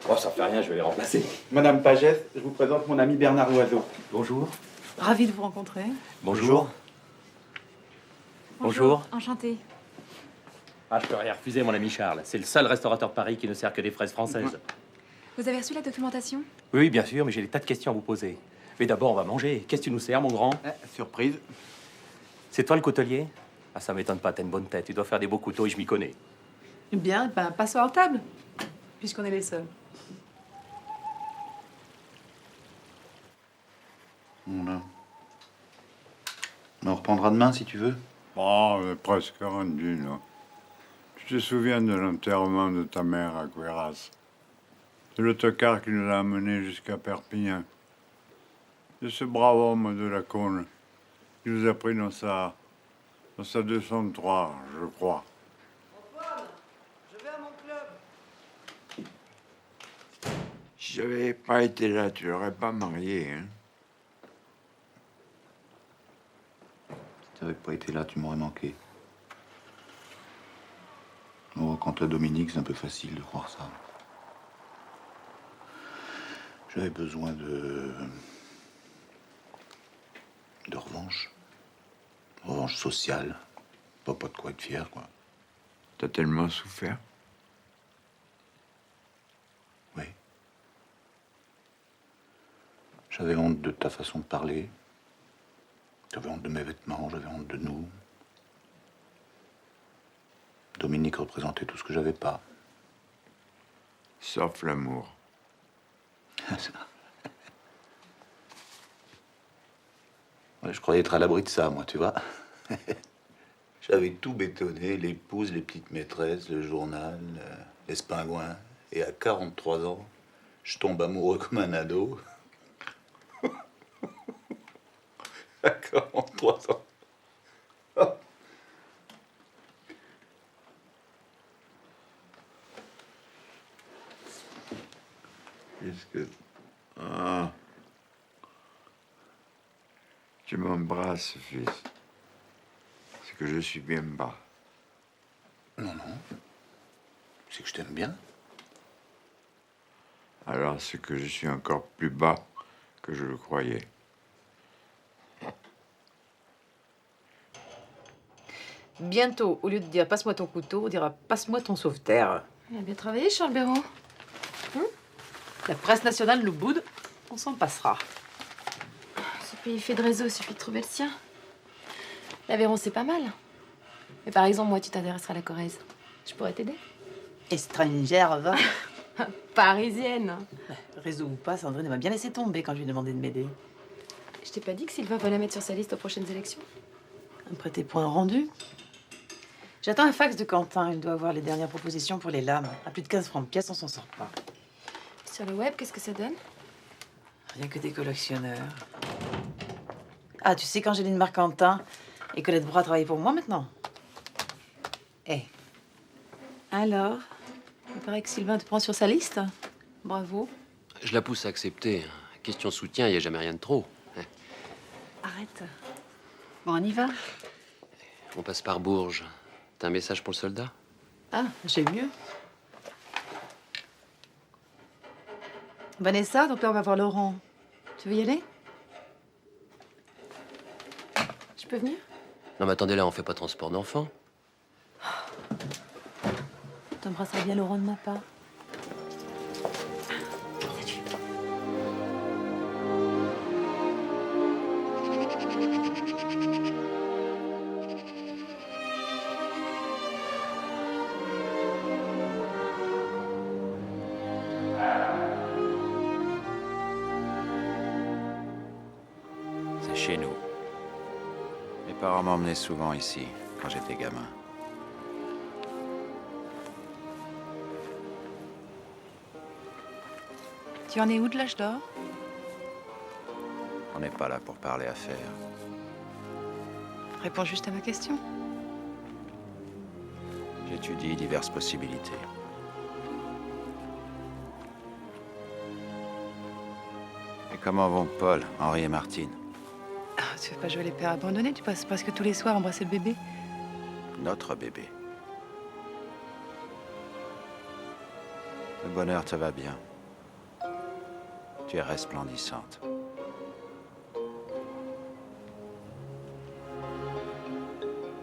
Oh, ça fait rien, je vais les remplacer. Madame Pagès, je vous présente mon ami Bernard Loiseau. Bonjour. Ravi de vous rencontrer. Bonjour. Bonjour. Enchantée. Ah, je peux rien refuser, mon ami Charles. C'est le seul restaurateur de Paris qui ne sert que des fraises françaises. Vous avez reçu la documentation? Oui, bien sûr, mais j'ai des tas de questions à vous poser. Mais d'abord, on va manger. Qu'est-ce que tu nous sers, mon grand? Surprise. C'est toi le coutelier? Ah, ça m'étonne pas, t'as une bonne tête. Tu dois faire des beaux couteaux et je m'y connais. Bien, ben, passe à table, puisqu'on est les seuls. On en reprendra demain, si tu veux. Bon, on est presque rendu, là. Tu te souviens de l'enterrement de ta mère à Queyras? C'est l'autocar qui nous a amenés jusqu'à Perpignan. C'est ce brave homme de la Cône qui nous a pris dans sa 203, je crois. Je vais à mon club. Si j'avais pas été là, tu l'aurais pas marié, hein? Si t'avais pas été là, tu m'aurais manqué. Oh, quant à Dominique, c'est un peu facile de croire ça. J'avais besoin de revanche. Revanche sociale. Pas de quoi être fier, quoi. T'as tellement souffert. Oui. J'avais honte de ta façon de parler. J'avais honte de mes vêtements, j'avais honte de nous. Dominique représentait tout ce que j'avais pas. Sauf l'amour. Ouais, je croyais être à l'abri de ça, moi, tu vois. J'avais tout bétonné, l'épouse, les petites maîtresses, le journal, les spingouins. Et à 43 ans, je tombe amoureux comme un ado. À 43 ans. Qu'est-ce que... Ah. Tu m'embrasses, fils. C'est que je suis bien bas. Non, non. C'est que je t'aime bien. Alors c'est que je suis encore plus bas que je le croyais. Bientôt, au lieu de dire passe-moi ton couteau, on dira passe-moi ton sauveterre. Il a bien travaillé, Charles Béraud. La presse nationale nous boude, on s'en passera. Ce pays fait de réseau, il suffit de trouver le sien. L'Aveyron, c'est pas mal. Mais par exemple, moi, tu t'intéresseras à la Corrèze. Je pourrais t'aider. Étrangère, va. Parisienne. Réseau ou pas, Sandrine m'a bien laissé tomber quand je lui ai demandé de m'aider. Je t'ai pas dit que Sylvain va la mettre sur sa liste aux prochaines élections? Après tes points rendus. J'attends un fax de Quentin. Il doit avoir les dernières propositions pour les lames. À plus de 15 francs de pièce, on s'en sort pas. Sur le web, qu'est-ce que ça donne? Rien que des collectionneurs. Ah, tu sais qu'Angéline Marcantin et Colette Broy travaillent pour moi maintenant? Eh. Alors? Il paraît que Sylvain te prend sur sa liste. Bravo. Je la pousse à accepter. Question soutien, il n'y a jamais rien de trop. Arrête. Bon, on y va. On passe par Bourges. T'as un message pour le soldat? Ah, j'ai mieux. Vanessa, ton père va voir Laurent. Tu veux y aller? Je peux venir? Non mais attendez, là, on fait pas transport d'enfants. T'embrasseras bien Laurent de ma part. C'est chez nous. Mes parents m'emmenaient souvent ici, quand j'étais gamin. Tu en es où de l'âge d'or? On n'est pas là pour parler affaires. Réponds juste à ma question. J'étudie diverses possibilités. Et comment vont Paul, Henri et Martine? Ah, tu veux pas jouer les pères abandonnés? Tu passes presque tous les soirs embrasser le bébé. Notre bébé. Le bonheur te va bien. Tu es resplendissante.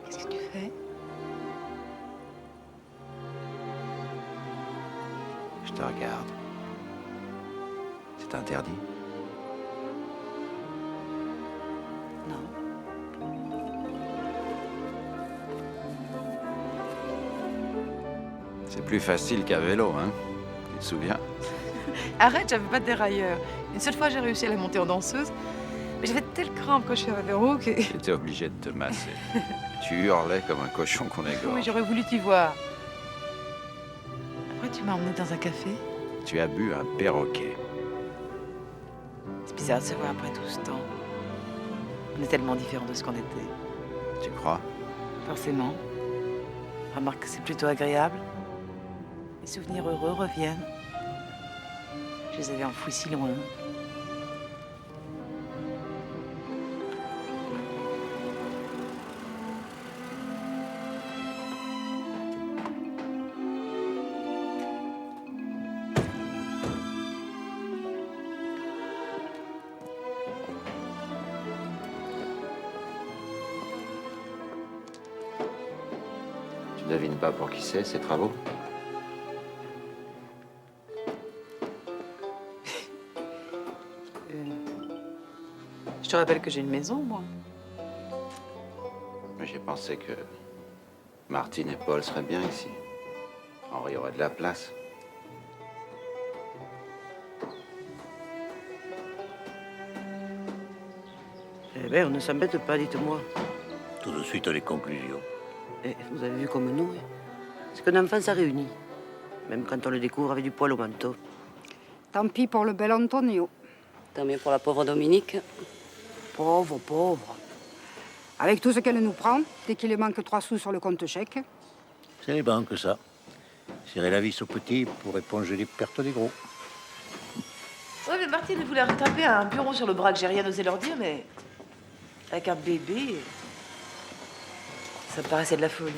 Qu'est-ce que tu fais? Je te regarde. C'est interdit? C'est plus facile qu'à vélo, hein? Tu te souviens? Arrête, j'avais pas de dérailleur. Une seule fois, j'ai réussi à la monter en danseuse. Mais j'avais telle crampe quand je suis arrivée en haut que... J'étais obligé de te masser. Tu hurlais comme un cochon qu'on égorge. Oui, j'aurais voulu t'y voir. Après, tu m'as emmenée dans un café. Tu as bu un perroquet. C'est bizarre de se voir après tout ce temps. On est tellement différents de ce qu'on était. Tu crois? Forcément. Remarque que c'est plutôt agréable. Les souvenirs heureux reviennent. Je les avais enfouis si loin. Tu devines pas pour qui c'est, ces travaux? Je te rappelle que j'ai une maison, moi. J'ai pensé que Martine et Paul seraient bien ici. Henri aurait de la place. Eh bien, on ne s'embête pas, dites-moi. Tout de suite, les conclusions. Eh, vous avez vu comme nous, hein. C'est qu'un enfant, ça réunit. Même quand on le découvre avec du poil au manteau. Tant pis pour le bel Antonio. Tant mieux pour la pauvre Dominique. Pauvre, pauvre. Avec tout ce qu'elle nous prend, dès qu'il lui manque 3 sous sur le compte chèque. C'est les banques, ça. Serrer la vis aux petits pour éponger les pertes des gros. Ouais, mais Martine voulait rattraper un bureau sur le bras que j'ai rien osé leur dire, mais avec un bébé, ça me paraissait de la folie.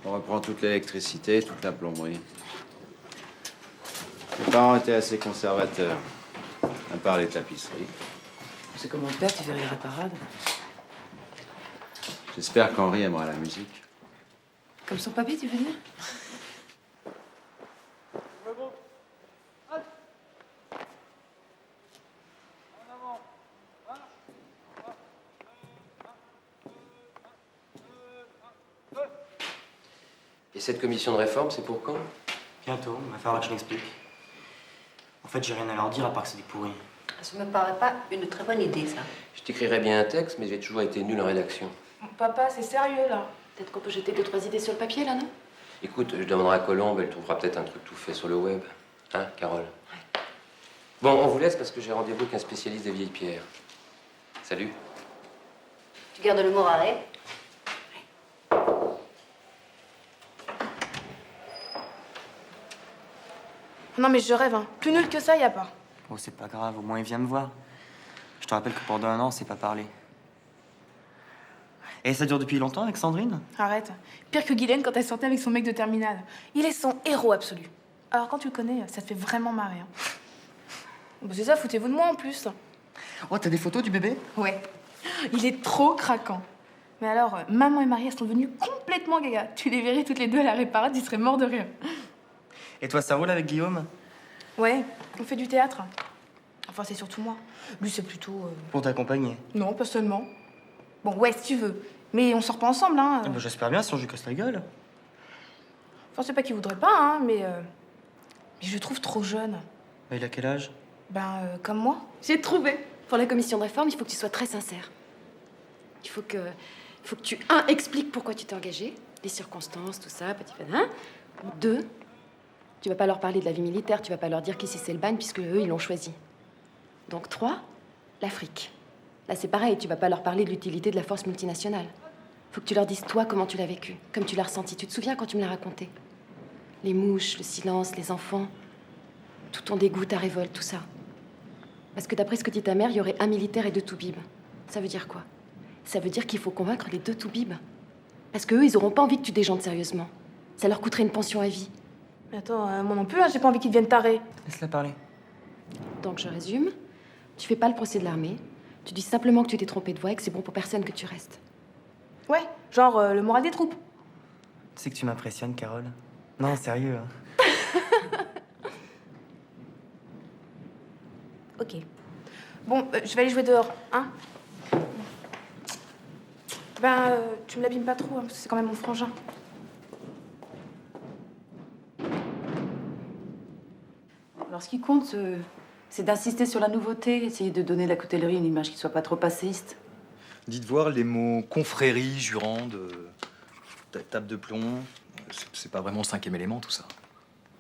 On reprend toute l'électricité, toute la plomberie. Mes parents étaient assez conservateurs, à part les tapisseries. C'est comme mon père, tu verrais la parade. J'espère qu'Henri aimera la musique. Comme son papy, tu veux dire? Et cette commission de réforme, c'est pour quand? Bientôt, il va falloir que je l'explique. En fait, j'ai rien à leur dire à part que c'est des pourris. Ça me paraît pas une très bonne idée, ça. Je t'écrirais bien un texte, mais j'ai toujours été nul en rédaction. Papa, c'est sérieux, là. Peut-être qu'on peut jeter 2-3 idées sur le papier, là, non? Écoute, je demanderai à Colombe, elle trouvera peut-être un truc tout fait sur le web. Hein, Carole? Ouais. Bon, on vous laisse parce que j'ai rendez-vous avec un spécialiste des vieilles pierres. Salut. Tu gardes le moral, hein? Non, mais je rêve, hein. Plus nul que ça, y a pas. Oh, c'est pas grave, au moins il vient me voir. Je te rappelle que pendant 1 an, on s'est pas parlé. Et ça dure depuis longtemps avec Sandrine? Arrête. Pire que Guylaine quand elle sortait avec son mec de terminale. Il est son héros absolu. Alors quand tu le connais, ça te fait vraiment marrer. Hein. Bon, c'est ça, foutez-vous de moi en plus. Oh, t'as des photos du bébé? Ouais. Il est trop craquant. Mais alors, maman et Marie, elles sont devenues complètement gaga. Tu les verrais toutes les deux à la réparade, ils seraient morts de rire. Et toi, ça roule avec Guillaume? Ouais, on fait du théâtre. Enfin, c'est surtout moi. Lui, c'est plutôt... Pour t'accompagner? Non, pas seulement. Bon, ouais, si tu veux. Mais on sort pas ensemble, hein. Ah bah, j'espère bien, sinon je lui casse la gueule. Enfin, c'est pas qu'il voudrait pas, hein, mais je le trouve trop jeune. Bah, il a quel âge? Comme moi. J'ai trouvé. Pour la commission de réforme, il faut que tu sois très sincère. Il faut que tu, expliques pourquoi tu t'es engagé, les circonstances, tout ça, petit peu. Hein? 2, tu vas pas leur parler de la vie militaire, tu vas pas leur dire qu'ici c'est le bagne, puisque eux, ils l'ont choisi. Donc 3, l'Afrique. Là, c'est pareil, tu vas pas leur parler de l'utilité de la force multinationale. Faut que tu leur dises, toi, comment tu l'as vécu, comme tu l'as ressenti. Tu te souviens quand tu me l'as raconté? Les mouches, le silence, les enfants, tout ton dégoût, ta révolte, tout ça. Parce que d'après ce que dit ta mère, il y aurait 1 militaire et 2 toubibs. Ça veut dire quoi? Ça veut dire qu'il faut convaincre les 2 toubibs. Parce qu'eux, ils auront pas envie que tu déjantes sérieusement. Ça leur coûterait une pension à vie. Mais attends, moi non plus, hein, j'ai pas envie qu'ils deviennent tarés. Laisse-la parler. Donc, je résume. Tu fais pas le procès de l'armée. Tu dis simplement que tu t'es trompé de voie et que c'est bon pour personne que tu restes. Ouais, genre le moral des troupes. Tu sais que tu m'impressionnes, Carole. Non, sérieux. Hein. Ok. Bon, je vais aller jouer dehors, hein. Tu me l'abîmes pas trop, hein, parce que c'est quand même mon frangin. Alors, ce qui compte, c'est d'insister sur la nouveauté, essayer de donner à la coutellerie une image qui soit pas trop passéiste. Dites voir les mots confrérie, jurande, table de plomb. C'est pas vraiment le 5e élément, tout ça.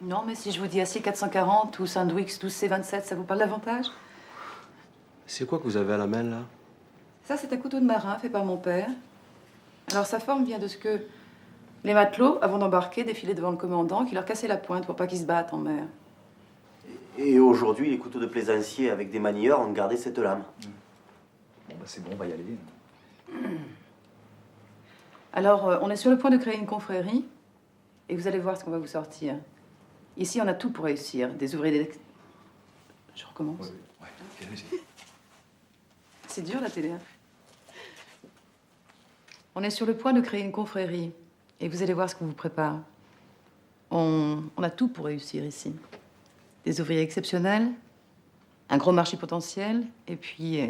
Non, mais si je vous dis acier 440 ou Sandwich 12C27, ça vous parle davantage? C'est quoi que vous avez à la main, là? Ça, c'est un couteau de marin fait par mon père. Alors, sa forme vient de ce que les matelots, avant d'embarquer, défilaient devant le commandant qui leur cassait la pointe pour pas qu'ils se battent en mer. Et aujourd'hui, les couteaux de plaisancier avec des manieurs ont gardé cette lame. Bon, bah, c'est bon, on va y aller. Alors, on est sur le point de créer une confrérie et vous allez voir ce qu'on va vous sortir. Ici, on a tout pour réussir. Des ouvriers... Je recommence. Ouais, allez-y. C'est dur, la télé. Hein. On est sur le point de créer une confrérie et vous allez voir ce qu'on vous prépare. On a tout pour réussir ici. Des ouvriers exceptionnels, un gros marché potentiel, et puis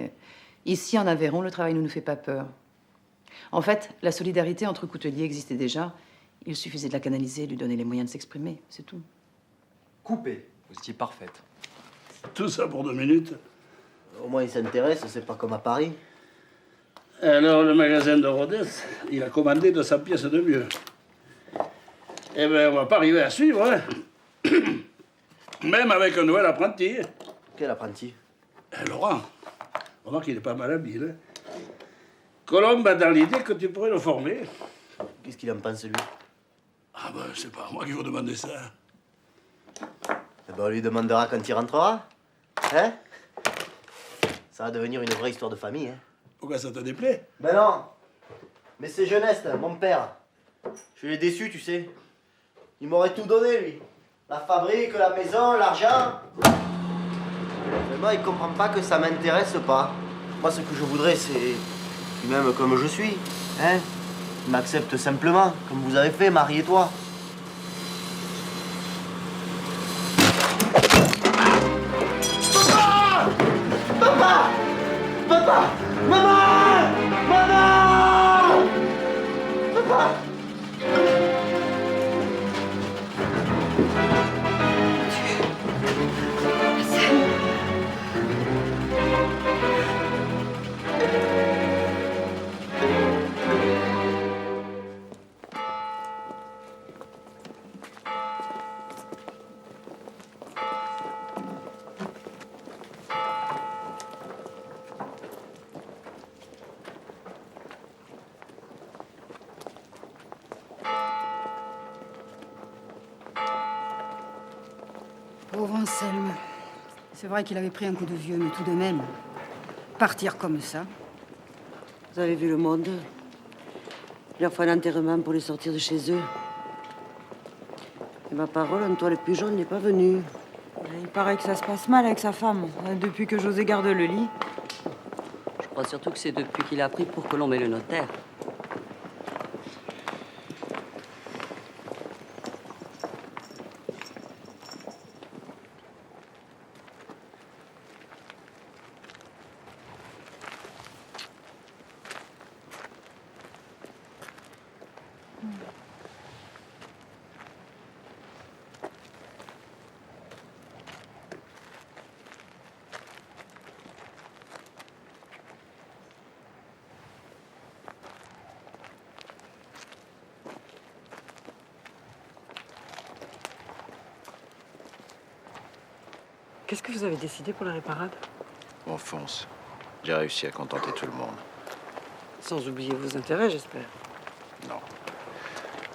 ici, en Aveyron, le travail ne nous fait pas peur. En fait, la solidarité entre couteliers existait déjà. Il suffisait de la canaliser et de lui donner les moyens de s'exprimer, c'est tout. Coupé. Vous étiez parfaite. Tout ça pour 2 minutes. Au moins, il s'intéresse, c'est pas comme à Paris. Alors, le magasin de Rodez, il a commandé 200 pièces de mieux. Eh bien, on va pas arriver à suivre, hein. Même avec un nouvel apprenti. Quel apprenti? Laurent. Remarque qu'il est pas mal habile. Hein. Colombe a dans l'idée que tu pourrais le former. Qu'est-ce qu'il en pense, lui? Ah ben, c'est pas à moi qu'il faut demander ça. Eh ben, on lui demandera quand il rentrera. Hein? Ça va devenir une vraie histoire de famille, hein. Pourquoi ça te déplaît? Ben non. Mais c'est Jeunesse, mon père. Je l'ai déçu, tu sais. Il m'aurait tout donné, lui. La fabrique, la maison, l'argent. Vraiment, il comprend pas que ça m'intéresse pas. Moi, ce que je voudrais, c'est... Tu m'aimes comme je suis, hein? Tu m'acceptes simplement, comme vous avez fait, Marie et toi. Papa! Papa! Maman! Maman! Papa! Pauvre Anselme. C'est vrai qu'il avait pris un coup de vieux, mais tout de même, partir comme ça. Vous avez vu le monde? Il leur faut un enterrement pour les sortir de chez eux. Et ma parole, Antoine le plus jeune n'est pas venu. Il paraît que ça se passe mal avec sa femme, depuis que José garde le lit. Je crois surtout que c'est depuis qu'il a pris pour Colombe et le notaire. Qu'est-ce que vous avez décidé pour la réparade? On fonce. J'ai réussi à contenter tout le monde. Sans oublier vos intérêts, j'espère. Non.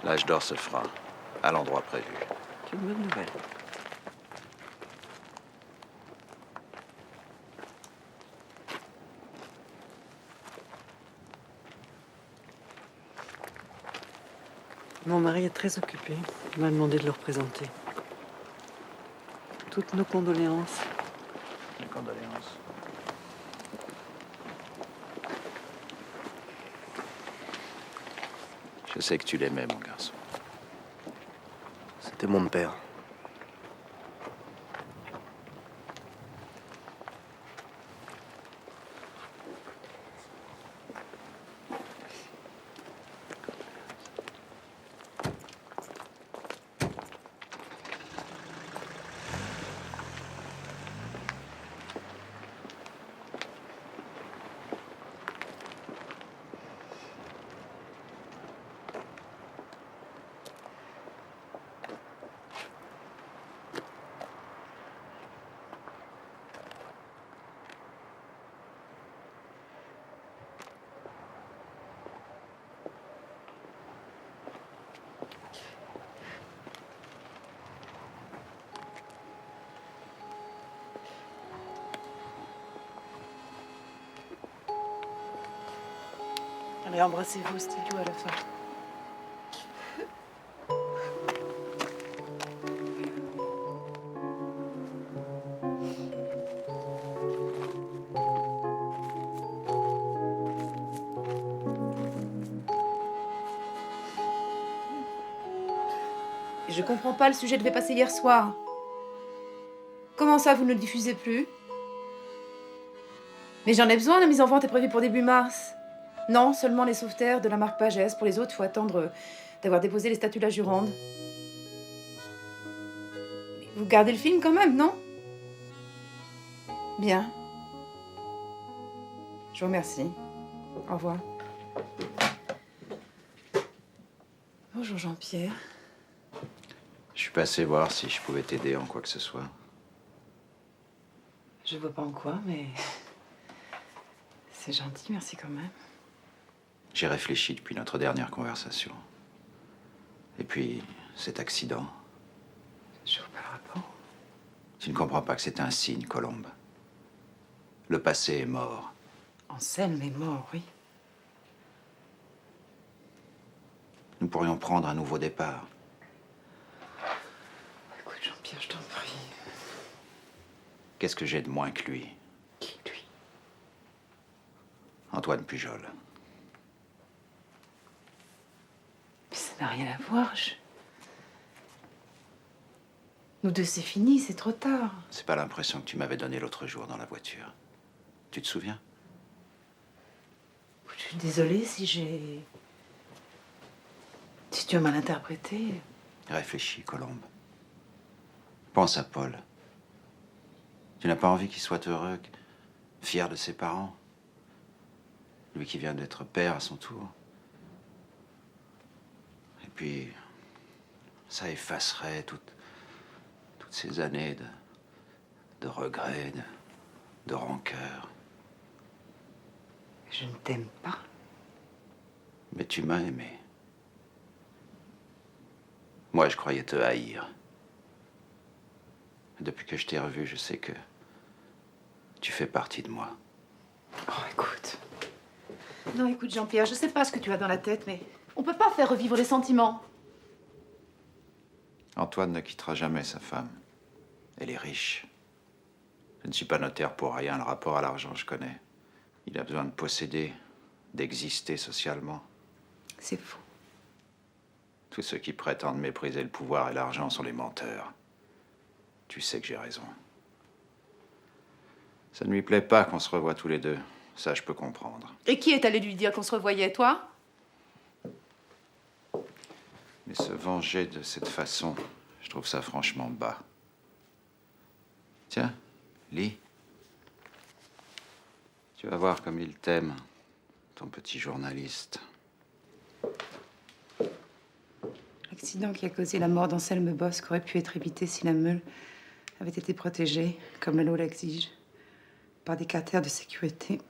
L'âge d'or se fera à l'endroit prévu. C'est une bonne nouvelle. Mon mari est très occupé. Il m'a demandé de le représenter. Toutes nos condoléances. Les condoléances. Je sais que tu l'aimais, mon garçon. C'était mon père. Allez, embrassez-vous, c'est idiot à la fin. Je comprends pas, le sujet devait passer hier soir. Comment ça, vous ne le diffusez plus? Mais j'en ai besoin, la mise en vente est prévue pour début mars. Non, seulement les sauveteurs de la marque Pagès. Pour les autres, il faut attendre d'avoir déposé les statuts de la Jurande. Mais vous gardez le film quand même, non? Bien. Je vous remercie. Au revoir. Bonjour Jean-Pierre. Je suis passé voir si je pouvais t'aider en quoi que ce soit. Je vois pas en quoi, mais c'est gentil, merci quand même. J'ai réfléchi depuis notre dernière conversation. Et puis, cet accident. Je vois pas le rapport. Tu ne comprends pas que c'est un signe, Colombe. Le passé est mort. Anselme est mort, oui. Nous pourrions prendre un nouveau départ. Écoute, Jean-Pierre, je t'en prie. Qu'est-ce que j'ai de moins que lui? Qui, lui? Antoine Pujol. Mais ça n'a rien à voir, Nous deux, c'est fini, c'est trop tard. C'est pas l'impression que tu m'avais donnée l'autre jour dans la voiture. Tu te souviens? Je suis désolée si Si tu as mal interprété. Réfléchis, Colombe. Pense à Paul. Tu n'as pas envie qu'il soit heureux, fier de ses parents? Lui qui vient d'être père à son tour. Et puis, ça effacerait toutes ces années de regrets, de rancœur. Je ne t'aime pas. Mais tu m'as aimé. Moi, je croyais te haïr. Depuis que je t'ai revu, je sais que tu fais partie de moi. Oh, écoute. Non, écoute, Jean-Pierre, je sais pas ce que tu as dans la tête, mais on peut pas faire revivre les sentiments. Antoine ne quittera jamais sa femme. Elle est riche. Je ne suis pas notaire pour rien, le rapport à l'argent, je connais. Il a besoin de posséder, d'exister socialement. C'est faux. Tous ceux qui prétendent mépriser le pouvoir et l'argent sont les menteurs. Tu sais que j'ai raison. Ça ne lui plaît pas qu'on se revoie tous les deux. Ça, je peux comprendre. Et qui est allé lui dire qu'on se revoyait, toi? Mais se venger de cette façon, je trouve ça franchement bas. Tiens, lis. Tu vas voir comme il t'aime, ton petit journaliste. L'accident qui a causé la mort d'Anselme Bosque aurait pu être évité si la meule avait été protégée, comme la loi l'exige, par des critères de sécurité.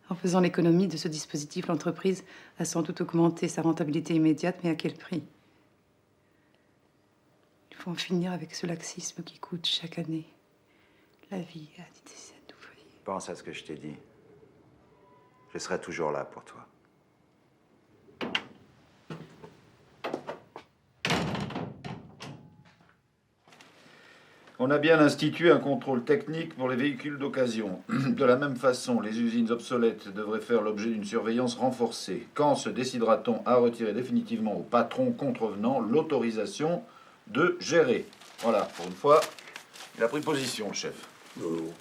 En faisant l'économie de ce dispositif, l'entreprise a sans doute augmenté sa rentabilité immédiate, mais à quel prix? Il faut en finir avec ce laxisme qui coûte chaque année la vie à des dizaines d'ouvriers. Pense à ce que je t'ai dit. Je serai toujours là pour toi. On a bien institué un contrôle technique pour les véhicules d'occasion. De la même façon, les usines obsolètes devraient faire l'objet d'une surveillance renforcée. Quand se décidera-t-on à retirer définitivement au patron contrevenant l'autorisation de gérer? Voilà, pour une fois, il a pris position, le chef. Oh.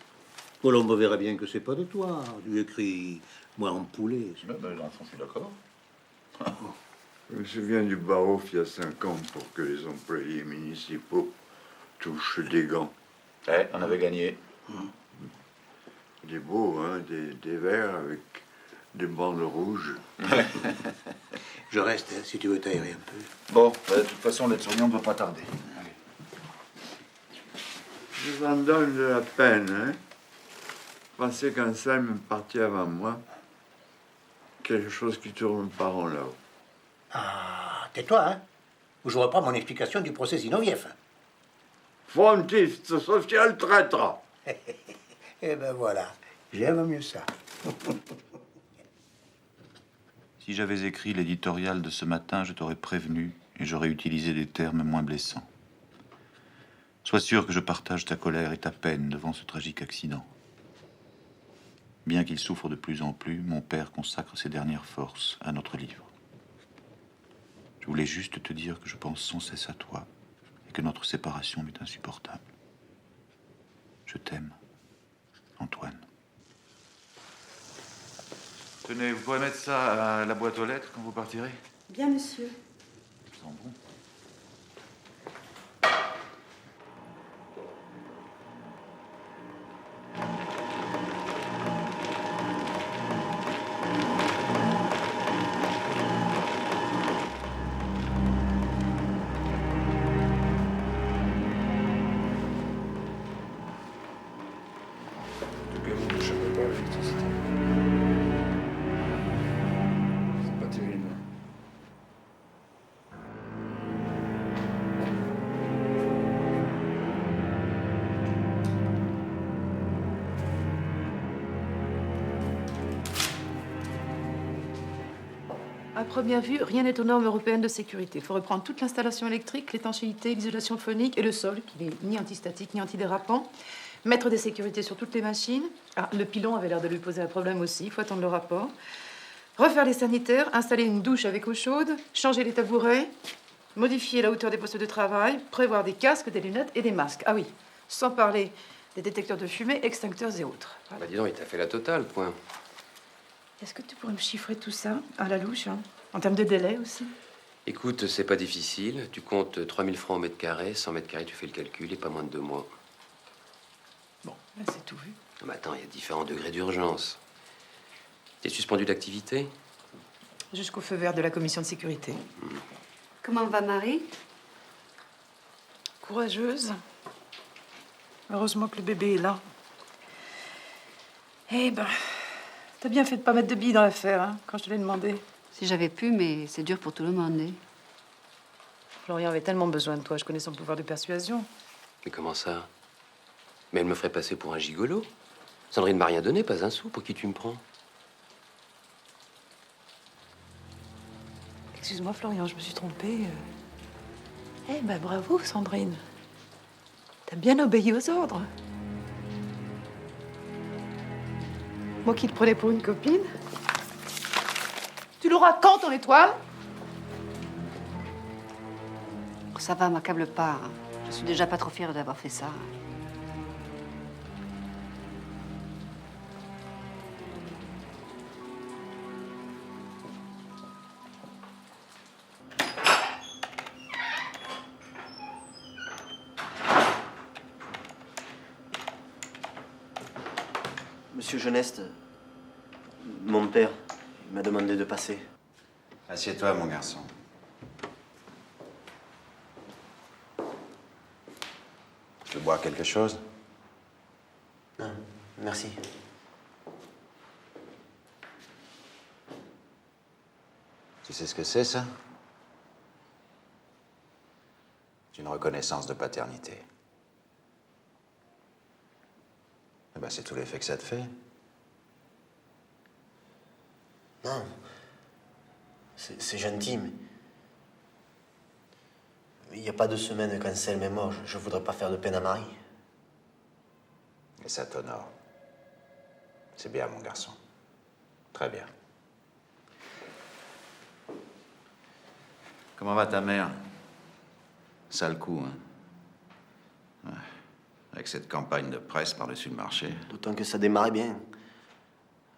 Colombe verra bien que c'est pas de toi. Tu écris moi en poulet. Ben, l'enfant, je suis d'accord. Je me souviens du barreau il y a 5 ans pour que les employés municipaux touchent des gants. On avait gagné. Des beaux, hein, des verts avec des bandes rouges. Je reste, hein, si tu veux t'aérer un peu. Bon, de toute façon, l'aide-soignant ne va pas tarder. Allez. Je vous en donne de la peine, hein. Pensez qu'Anselme est parti avant moi. Quelque chose qui tourne pas rond là-haut. Ah, tais-toi, hein. Ou je reprends mon explication du procès Zinoviev. Frontiste social traître. Eh ben voilà, j'aime mieux ça. Si j'avais écrit l'éditorial de ce matin, je t'aurais prévenu et j'aurais utilisé des termes moins blessants. Sois sûr que je partage ta colère et ta peine devant ce tragique accident. Bien qu'il souffre de plus en plus, mon père consacre ses dernières forces à notre livre. Je voulais juste te dire que je pense sans cesse à toi et que notre séparation m'est insupportable. Je t'aime, Antoine. Tenez, vous pourrez mettre ça à la boîte aux lettres quand vous partirez? Bien, monsieur. Ça sent bon. À première vue, rien n'est aux normes européennes de sécurité. Il faut reprendre toute l'installation électrique, l'étanchéité, l'isolation phonique et le sol, qui n'est ni antistatique ni antidérapant. Mettre des sécurités sur toutes les machines. Ah, le pilon avait l'air de lui poser un problème aussi, il faut attendre le rapport. Refaire les sanitaires, installer une douche avec eau chaude, changer les tabourets, modifier la hauteur des postes de travail, prévoir des casques, des lunettes et des masques. Ah oui, sans parler des détecteurs de fumée, extincteurs et autres. Bah dis donc, il t'a fait la totale, point. Est-ce que tu pourrais me chiffrer tout ça, à la louche, hein, en termes de délai aussi? Écoute, c'est pas difficile. Tu comptes 3000 francs au mètre carré. 100 mètres carrés, tu fais le calcul, et pas moins de 2 mois. Bon, là, c'est tout vu. Non, mais attends, il y a différents degrés d'urgence. T'es suspendu d'activité? Jusqu'au feu vert de la commission de sécurité. Comment va Marie? Courageuse. Heureusement que le bébé est là. Eh ben, t'as bien fait de pas mettre de billes dans l'affaire, hein, quand je te l'ai demandé. Si j'avais pu, mais c'est dur pour tout le monde. Hein. Florian avait tellement besoin de toi, je connais son pouvoir de persuasion. Mais comment ça? Mais elle me ferait passer pour un gigolo. Sandrine m'a rien donné, pas un sou. Pour qui tu me prends? Excuse-moi, Florian, je me suis trompée. Eh ben, bravo, Sandrine. T'as bien obéi aux ordres. Moi qui te prenais pour une copine. Tu l'auras quand, ton étoile? Ça va, m'accable pas. Je suis déjà pas trop fière d'avoir fait ça. Monsieur Geneste, mon père m'a demandé de passer. Assieds-toi, mon garçon. Tu veux boire quelque chose? Non, merci. Tu sais ce que c'est, ça? C'est une reconnaissance de paternité. Eh ben, c'est tout l'effet que ça te fait. Non. C'est gentil, mais... Il n'y a pas 2 semaines qu'Anselme est mort. Je voudrais pas faire de peine à Marie. Et ça t'honore. C'est bien, mon garçon. Très bien. Comment va ta mère? Sale coup, hein? Ouais. Avec cette campagne de presse par-dessus le marché. D'autant que ça démarrait bien.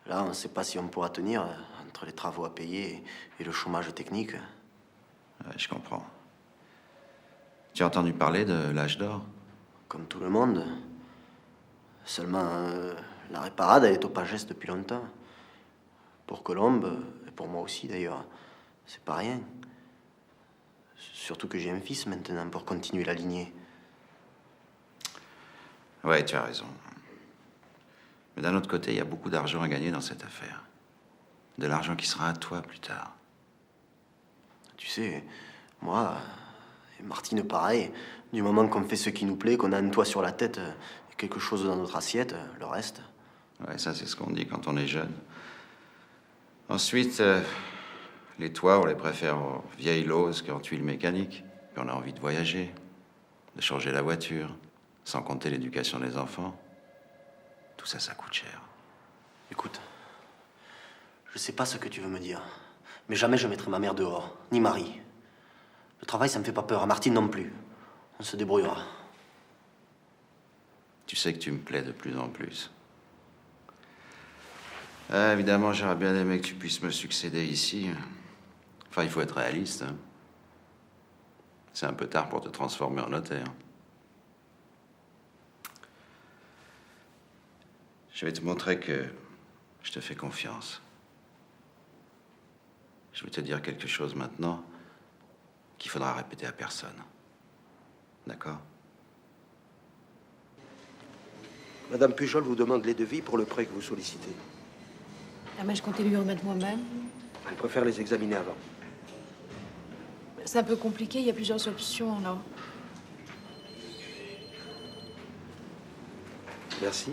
Là, on ne sait pas si on pourra tenir entre les travaux à payer et le chômage technique. Ouais, je comprends. Tu as entendu parler de l'âge d'or? Comme tout le monde. Seulement, l'arrêt parade, elle est au Pagès depuis longtemps. Pour Colombe, et pour moi aussi d'ailleurs, c'est pas rien. Surtout que j'ai un fils maintenant pour continuer la lignée. Ouais, tu as raison. Mais d'un autre côté, il y a beaucoup d'argent à gagner dans cette affaire. De l'argent qui sera à toi plus tard. Tu sais, moi, et Martine pareil, du moment qu'on fait ce qui nous plaît, qu'on a un toit sur la tête et quelque chose dans notre assiette, le reste... Ouais, ça c'est ce qu'on dit quand on est jeune. Ensuite, Les toits, on les préfère aux vieilles lauses qu'en tuiles mécaniques. Puis on a envie de voyager, de changer la voiture, sans compter l'éducation des enfants. Tout ça, ça coûte cher. Écoute, je sais pas ce que tu veux me dire, mais jamais je mettrai ma mère dehors, ni Marie. Le travail, ça me fait pas peur, à Martine non plus. On se débrouillera. Tu sais que tu me plais de plus en plus. Ah, évidemment, j'aurais bien aimé que tu puisses me succéder ici. Enfin, il faut être réaliste. Hein. C'est un peu tard pour te transformer en notaire. Je vais te montrer que je te fais confiance. Je vais te dire quelque chose maintenant qu'il faudra répéter à personne. D'accord? Madame Pujol vous demande les devis pour le prêt que vous sollicitez. Ah, mais je comptais lui remettre moi-même. Elle préfère les examiner avant. C'est un peu compliqué, il y a plusieurs options, là. Merci.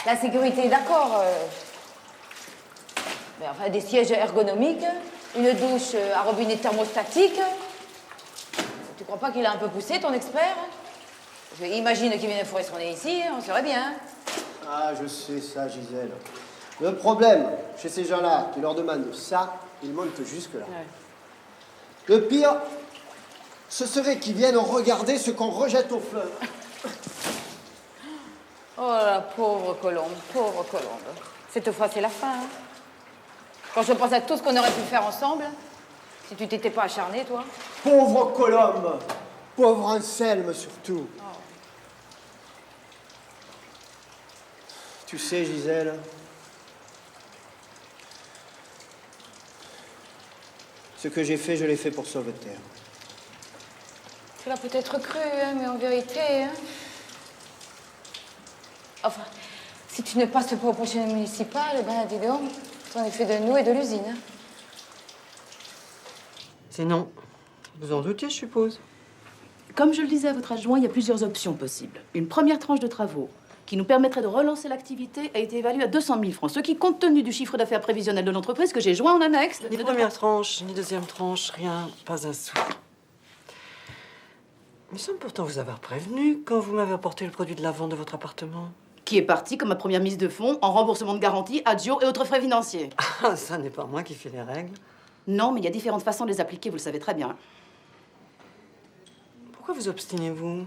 La sécurité, d'accord. Mais enfin, des sièges ergonomiques, une douche à robinet thermostatique. Tu crois pas qu'il a un peu poussé, ton expert? Imagine qu'il vienne fourrer son nez ici, on serait bien. Ah, je sais ça, Gisèle. Le problème, chez ces gens-là, tu leur demandes ça, ils montent jusque-là. Ouais. Le pire, ce serait qu'ils viennent regarder ce qu'on rejette aux fleurs. Oh la pauvre Colombe, pauvre Colombe. Cette fois, c'est la fin. Hein. Quand je pense à tout ce qu'on aurait pu faire ensemble, si tu t'étais pas acharné, toi. Pauvre Colombe, pauvre Anselme surtout. Oh. Tu sais, Gisèle, ce que j'ai fait, je l'ai fait pour Sauveterre. Tu l'as peut-être cru, hein, mais en vérité... Hein... Enfin, si tu ne passes pas au prochain municipal, eh ben, dis donc, t'en es fait de nous et de l'usine. Hein. C'est non. Vous en doutez, je suppose. Comme je le disais à votre adjoint, il y a plusieurs options possibles. Une première tranche de travaux qui nous permettrait de relancer l'activité a été évaluée à 200 000 francs, ce qui, compte tenu du chiffre d'affaires prévisionnel de l'entreprise que j'ai joint en annexe... Ni première tranche, ni deuxième tranche, rien, pas un sou. Il me semble pourtant vous avoir prévenu quand vous m'avez apporté le produit de la vente de votre appartement. Qui est parti comme ma première mise de fonds en remboursement de garantie, adio et autres frais financiers. Ah, ça n'est pas moi qui fais les règles. Non, mais il y a différentes façons de les appliquer, vous le savez très bien. Pourquoi vous obstinez-vous?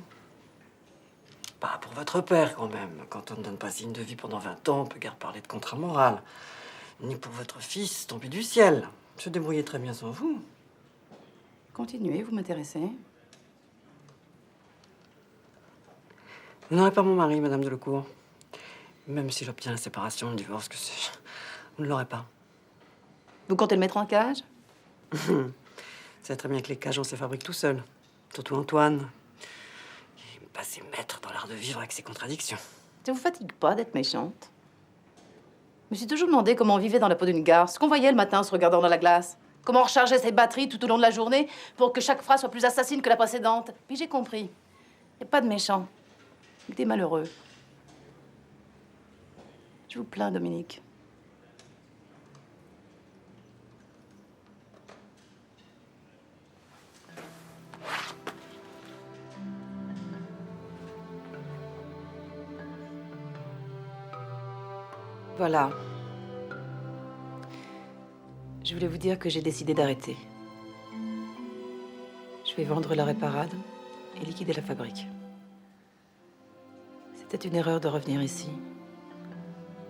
Pas pour votre père, quand même. Quand on ne donne pas signe de vie pendant 20 ans, on peut guère parler de contrat moral. Ni pour votre fils, tombé du ciel. Se débrouillait très bien sans vous. Continuez, vous m'intéressez. Vous n'aurez pas mon mari, Madame Delecourt. Même si j'obtiens la séparation, le divorce, que sais-je. Vous ne l'aurez pas. Vous comptez le mettre en cage? Vous savez très bien que les cages, on se les fabrique tout seul. Surtout Antoine. Il est passé maître dans l'art de vivre avec ses contradictions. Ça vous fatigue pas d'être méchante? Je me suis toujours demandé comment on vivait dans la peau d'une garce, ce qu'on voyait le matin en se regardant dans la glace. Comment on rechargeait ses batteries tout au long de la journée pour que chaque phrase soit plus assassine que la précédente. Puis j'ai compris. Il n'y a pas de méchants. Des malheureux. Je vous plains, Dominique. Voilà. Je voulais vous dire que j'ai décidé d'arrêter. Je vais vendre la réparade et liquider la fabrique. C'était une erreur de revenir ici,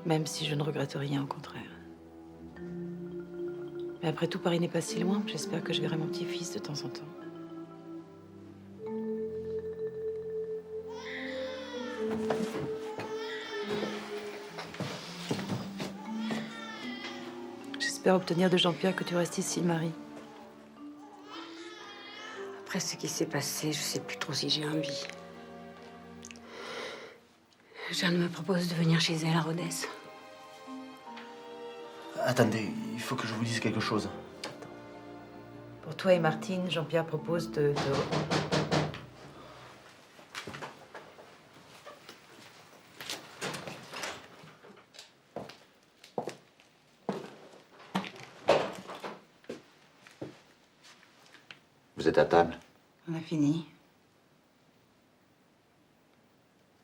même si je ne regrette rien, au contraire. Mais après tout, Paris n'est pas si loin. J'espère que je verrai mon petit-fils de temps en temps. J'espère obtenir de Jean-Pierre que tu restes ici, Marie. Après ce qui s'est passé, je sais plus trop si j'ai envie. Jeanne me propose de venir chez elle à Rodez. Attendez, il faut que je vous dise quelque chose. Pour toi et Martine, Jean-Pierre propose de... Vous êtes à table? On a fini.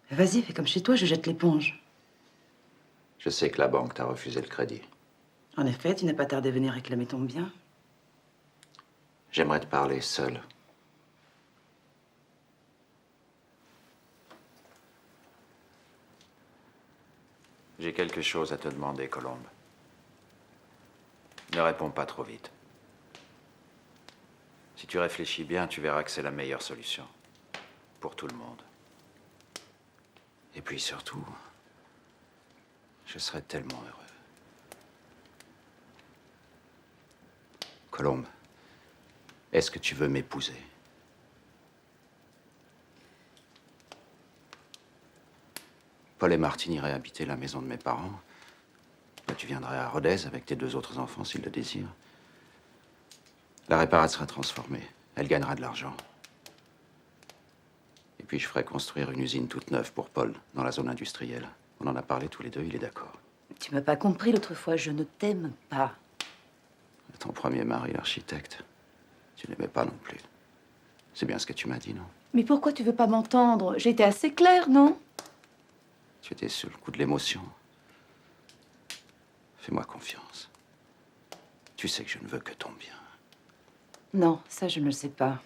Vas-y, fais comme chez toi, je jette l'éponge. Je sais que la banque t'a refusé le crédit. En effet, tu n'as pas tardé à venir réclamer ton bien. J'aimerais te parler seul. J'ai quelque chose à te demander, Colombe. Ne réponds pas trop vite. Si tu réfléchis bien, tu verras que c'est la meilleure solution. Pour tout le monde. Et puis surtout, je serais tellement heureux. Colombe, est-ce que tu veux m'épouser? Paul et Martine iraient habiter la maison de mes parents. Là, tu viendrais à Rodez avec tes 2 autres enfants, s'ils le désirent. La réparade sera transformée. Elle gagnera de l'argent. Et puis, je ferai construire une usine toute neuve pour Paul, dans la zone industrielle. On en a parlé tous les deux, il est d'accord. Tu m'as pas compris l'autre fois, je ne t'aime pas. Ton premier mari, l'architecte, tu n'aimais pas non plus. C'est bien ce que tu m'as dit, non? Mais pourquoi tu veux pas m'entendre? J'ai été assez claire, non? Tu étais sous le coup de l'émotion. Fais-moi confiance. Tu sais que je ne veux que ton bien. Non, ça je ne le sais pas.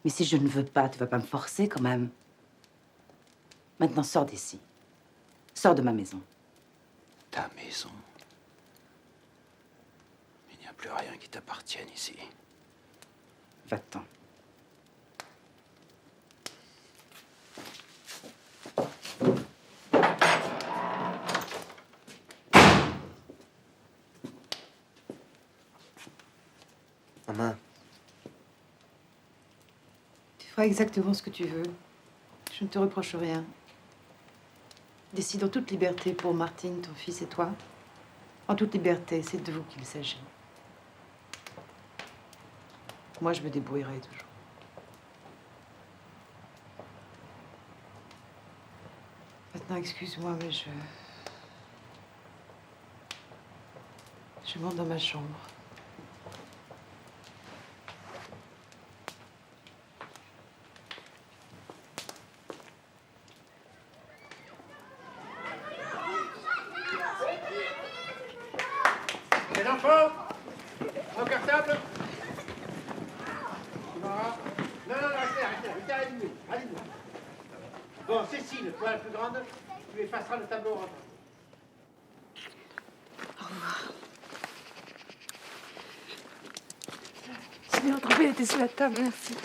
Mais si je ne veux pas, tu vas pas me forcer quand même. Maintenant, sors d'ici. Sors de ma maison. Ta maison? Il n'y a plus rien qui t'appartienne ici. Va-t'en. Maman. Tu feras exactement ce que tu veux. Je ne te reproche rien. Décide en toute liberté pour Martine, ton fils et toi. En toute liberté, c'est de vous qu'il s'agit. Moi, je me débrouillerai toujours. Maintenant, excuse-moi, mais je monte dans ma chambre. Les enfants, au cartable. Non, restez à l'allumé. Bon, Cécile, toi la plus grande, tu effaceras le tableau en rentrant. Au revoir. J'ai bien attrapé, elle était sous la table. Merci.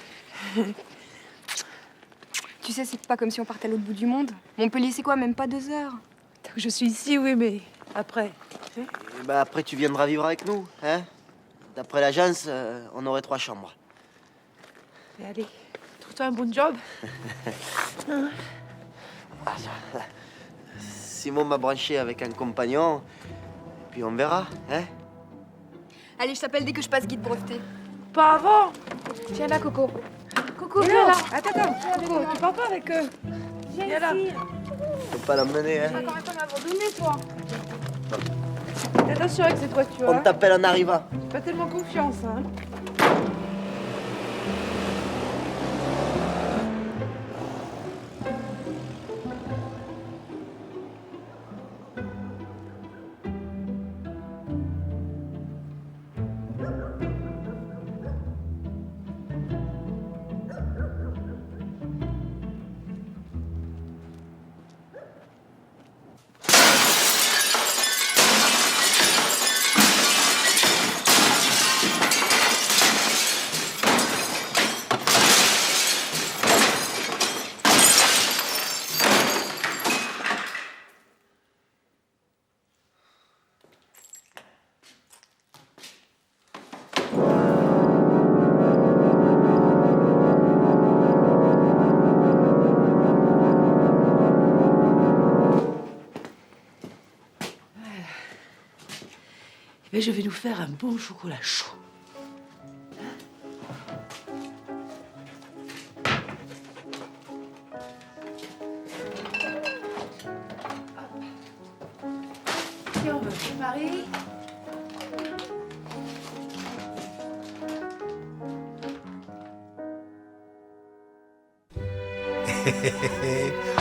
Tu sais, c'est pas comme si on partait à l'autre bout du monde. Montpellier, c'est quoi, même pas 2 heures? Tant que je suis ici, oui, mais après. Bah après, tu viendras vivre avec nous, hein? D'après l'agence, on aurait 3 chambres. Mais allez, trouve-toi un bon job. Hein? Simon m'a branché avec un compagnon, puis on verra, hein? Allez, je t'appelle dès que je passe guide breveté. Pas avant. Viens là, Coco. Coco, Viens viens là. là. Attends, Coco, tu pars pas avec eux. Viens là. Faut pas l'emmener, hein? Tu vas quand même pas m'abandonner, toi. Fais attention avec cette voiture. On t'appelle en arrivant. J'ai pas tellement confiance, hein. Mais je vais nous faire un bon chocolat chaud. chérie.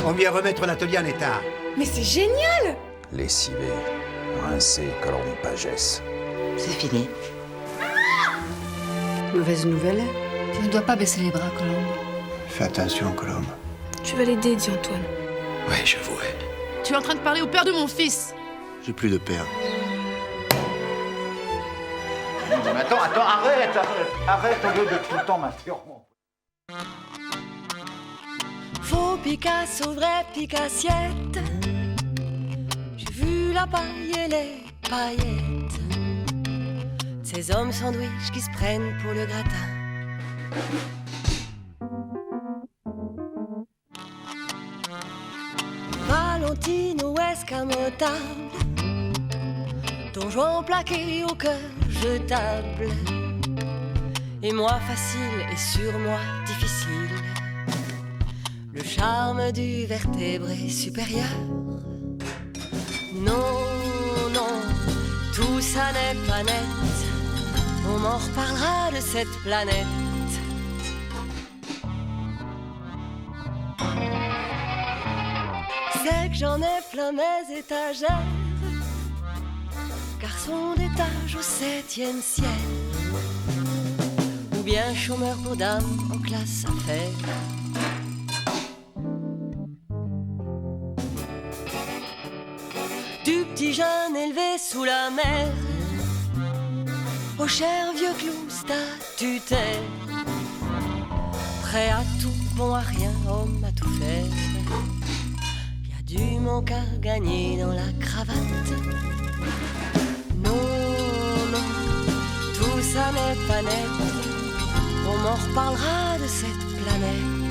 On vient remettre l'atelier en état. Mais c'est génial! Lessivé, rincé, Colombe Pagès. C'est fini. Mauvaise nouvelle? Tu ne dois pas baisser les bras, Colombe. Fais attention, Colombe. Tu vas l'aider, dit Antoine. Ouais, j'avouerai. Tu es en train de parler au père de mon fils. J'ai plus de père. Mais attends, arrête au lieu de tout le temps m'interrompre. Faux Picasso, vrai Picassiette. J'ai vu la paille et les paillettes. Ces hommes sandwich qui se prennent pour le gratin. Valentino escamotable. Donjon plaqué au cœur jetable. Et moi facile et sur moi difficile. Le charme du vertébré supérieur. Non, non, tout ça n'est pas net. On m'en reparlera de cette planète. C'est que j'en ai plein mes étagères. Garçon d'étage au 7e ciel. Ou bien chômeur pour dame en classe affaires. Du petit jeune élevé sous la mer, au cher vieux clou statutaire, prêt à tout, bon à rien, homme à tout faire. Y a du manque à gagner dans la cravate. Non, non, tout ça n'est pas net. On m'en reparlera de cette planète.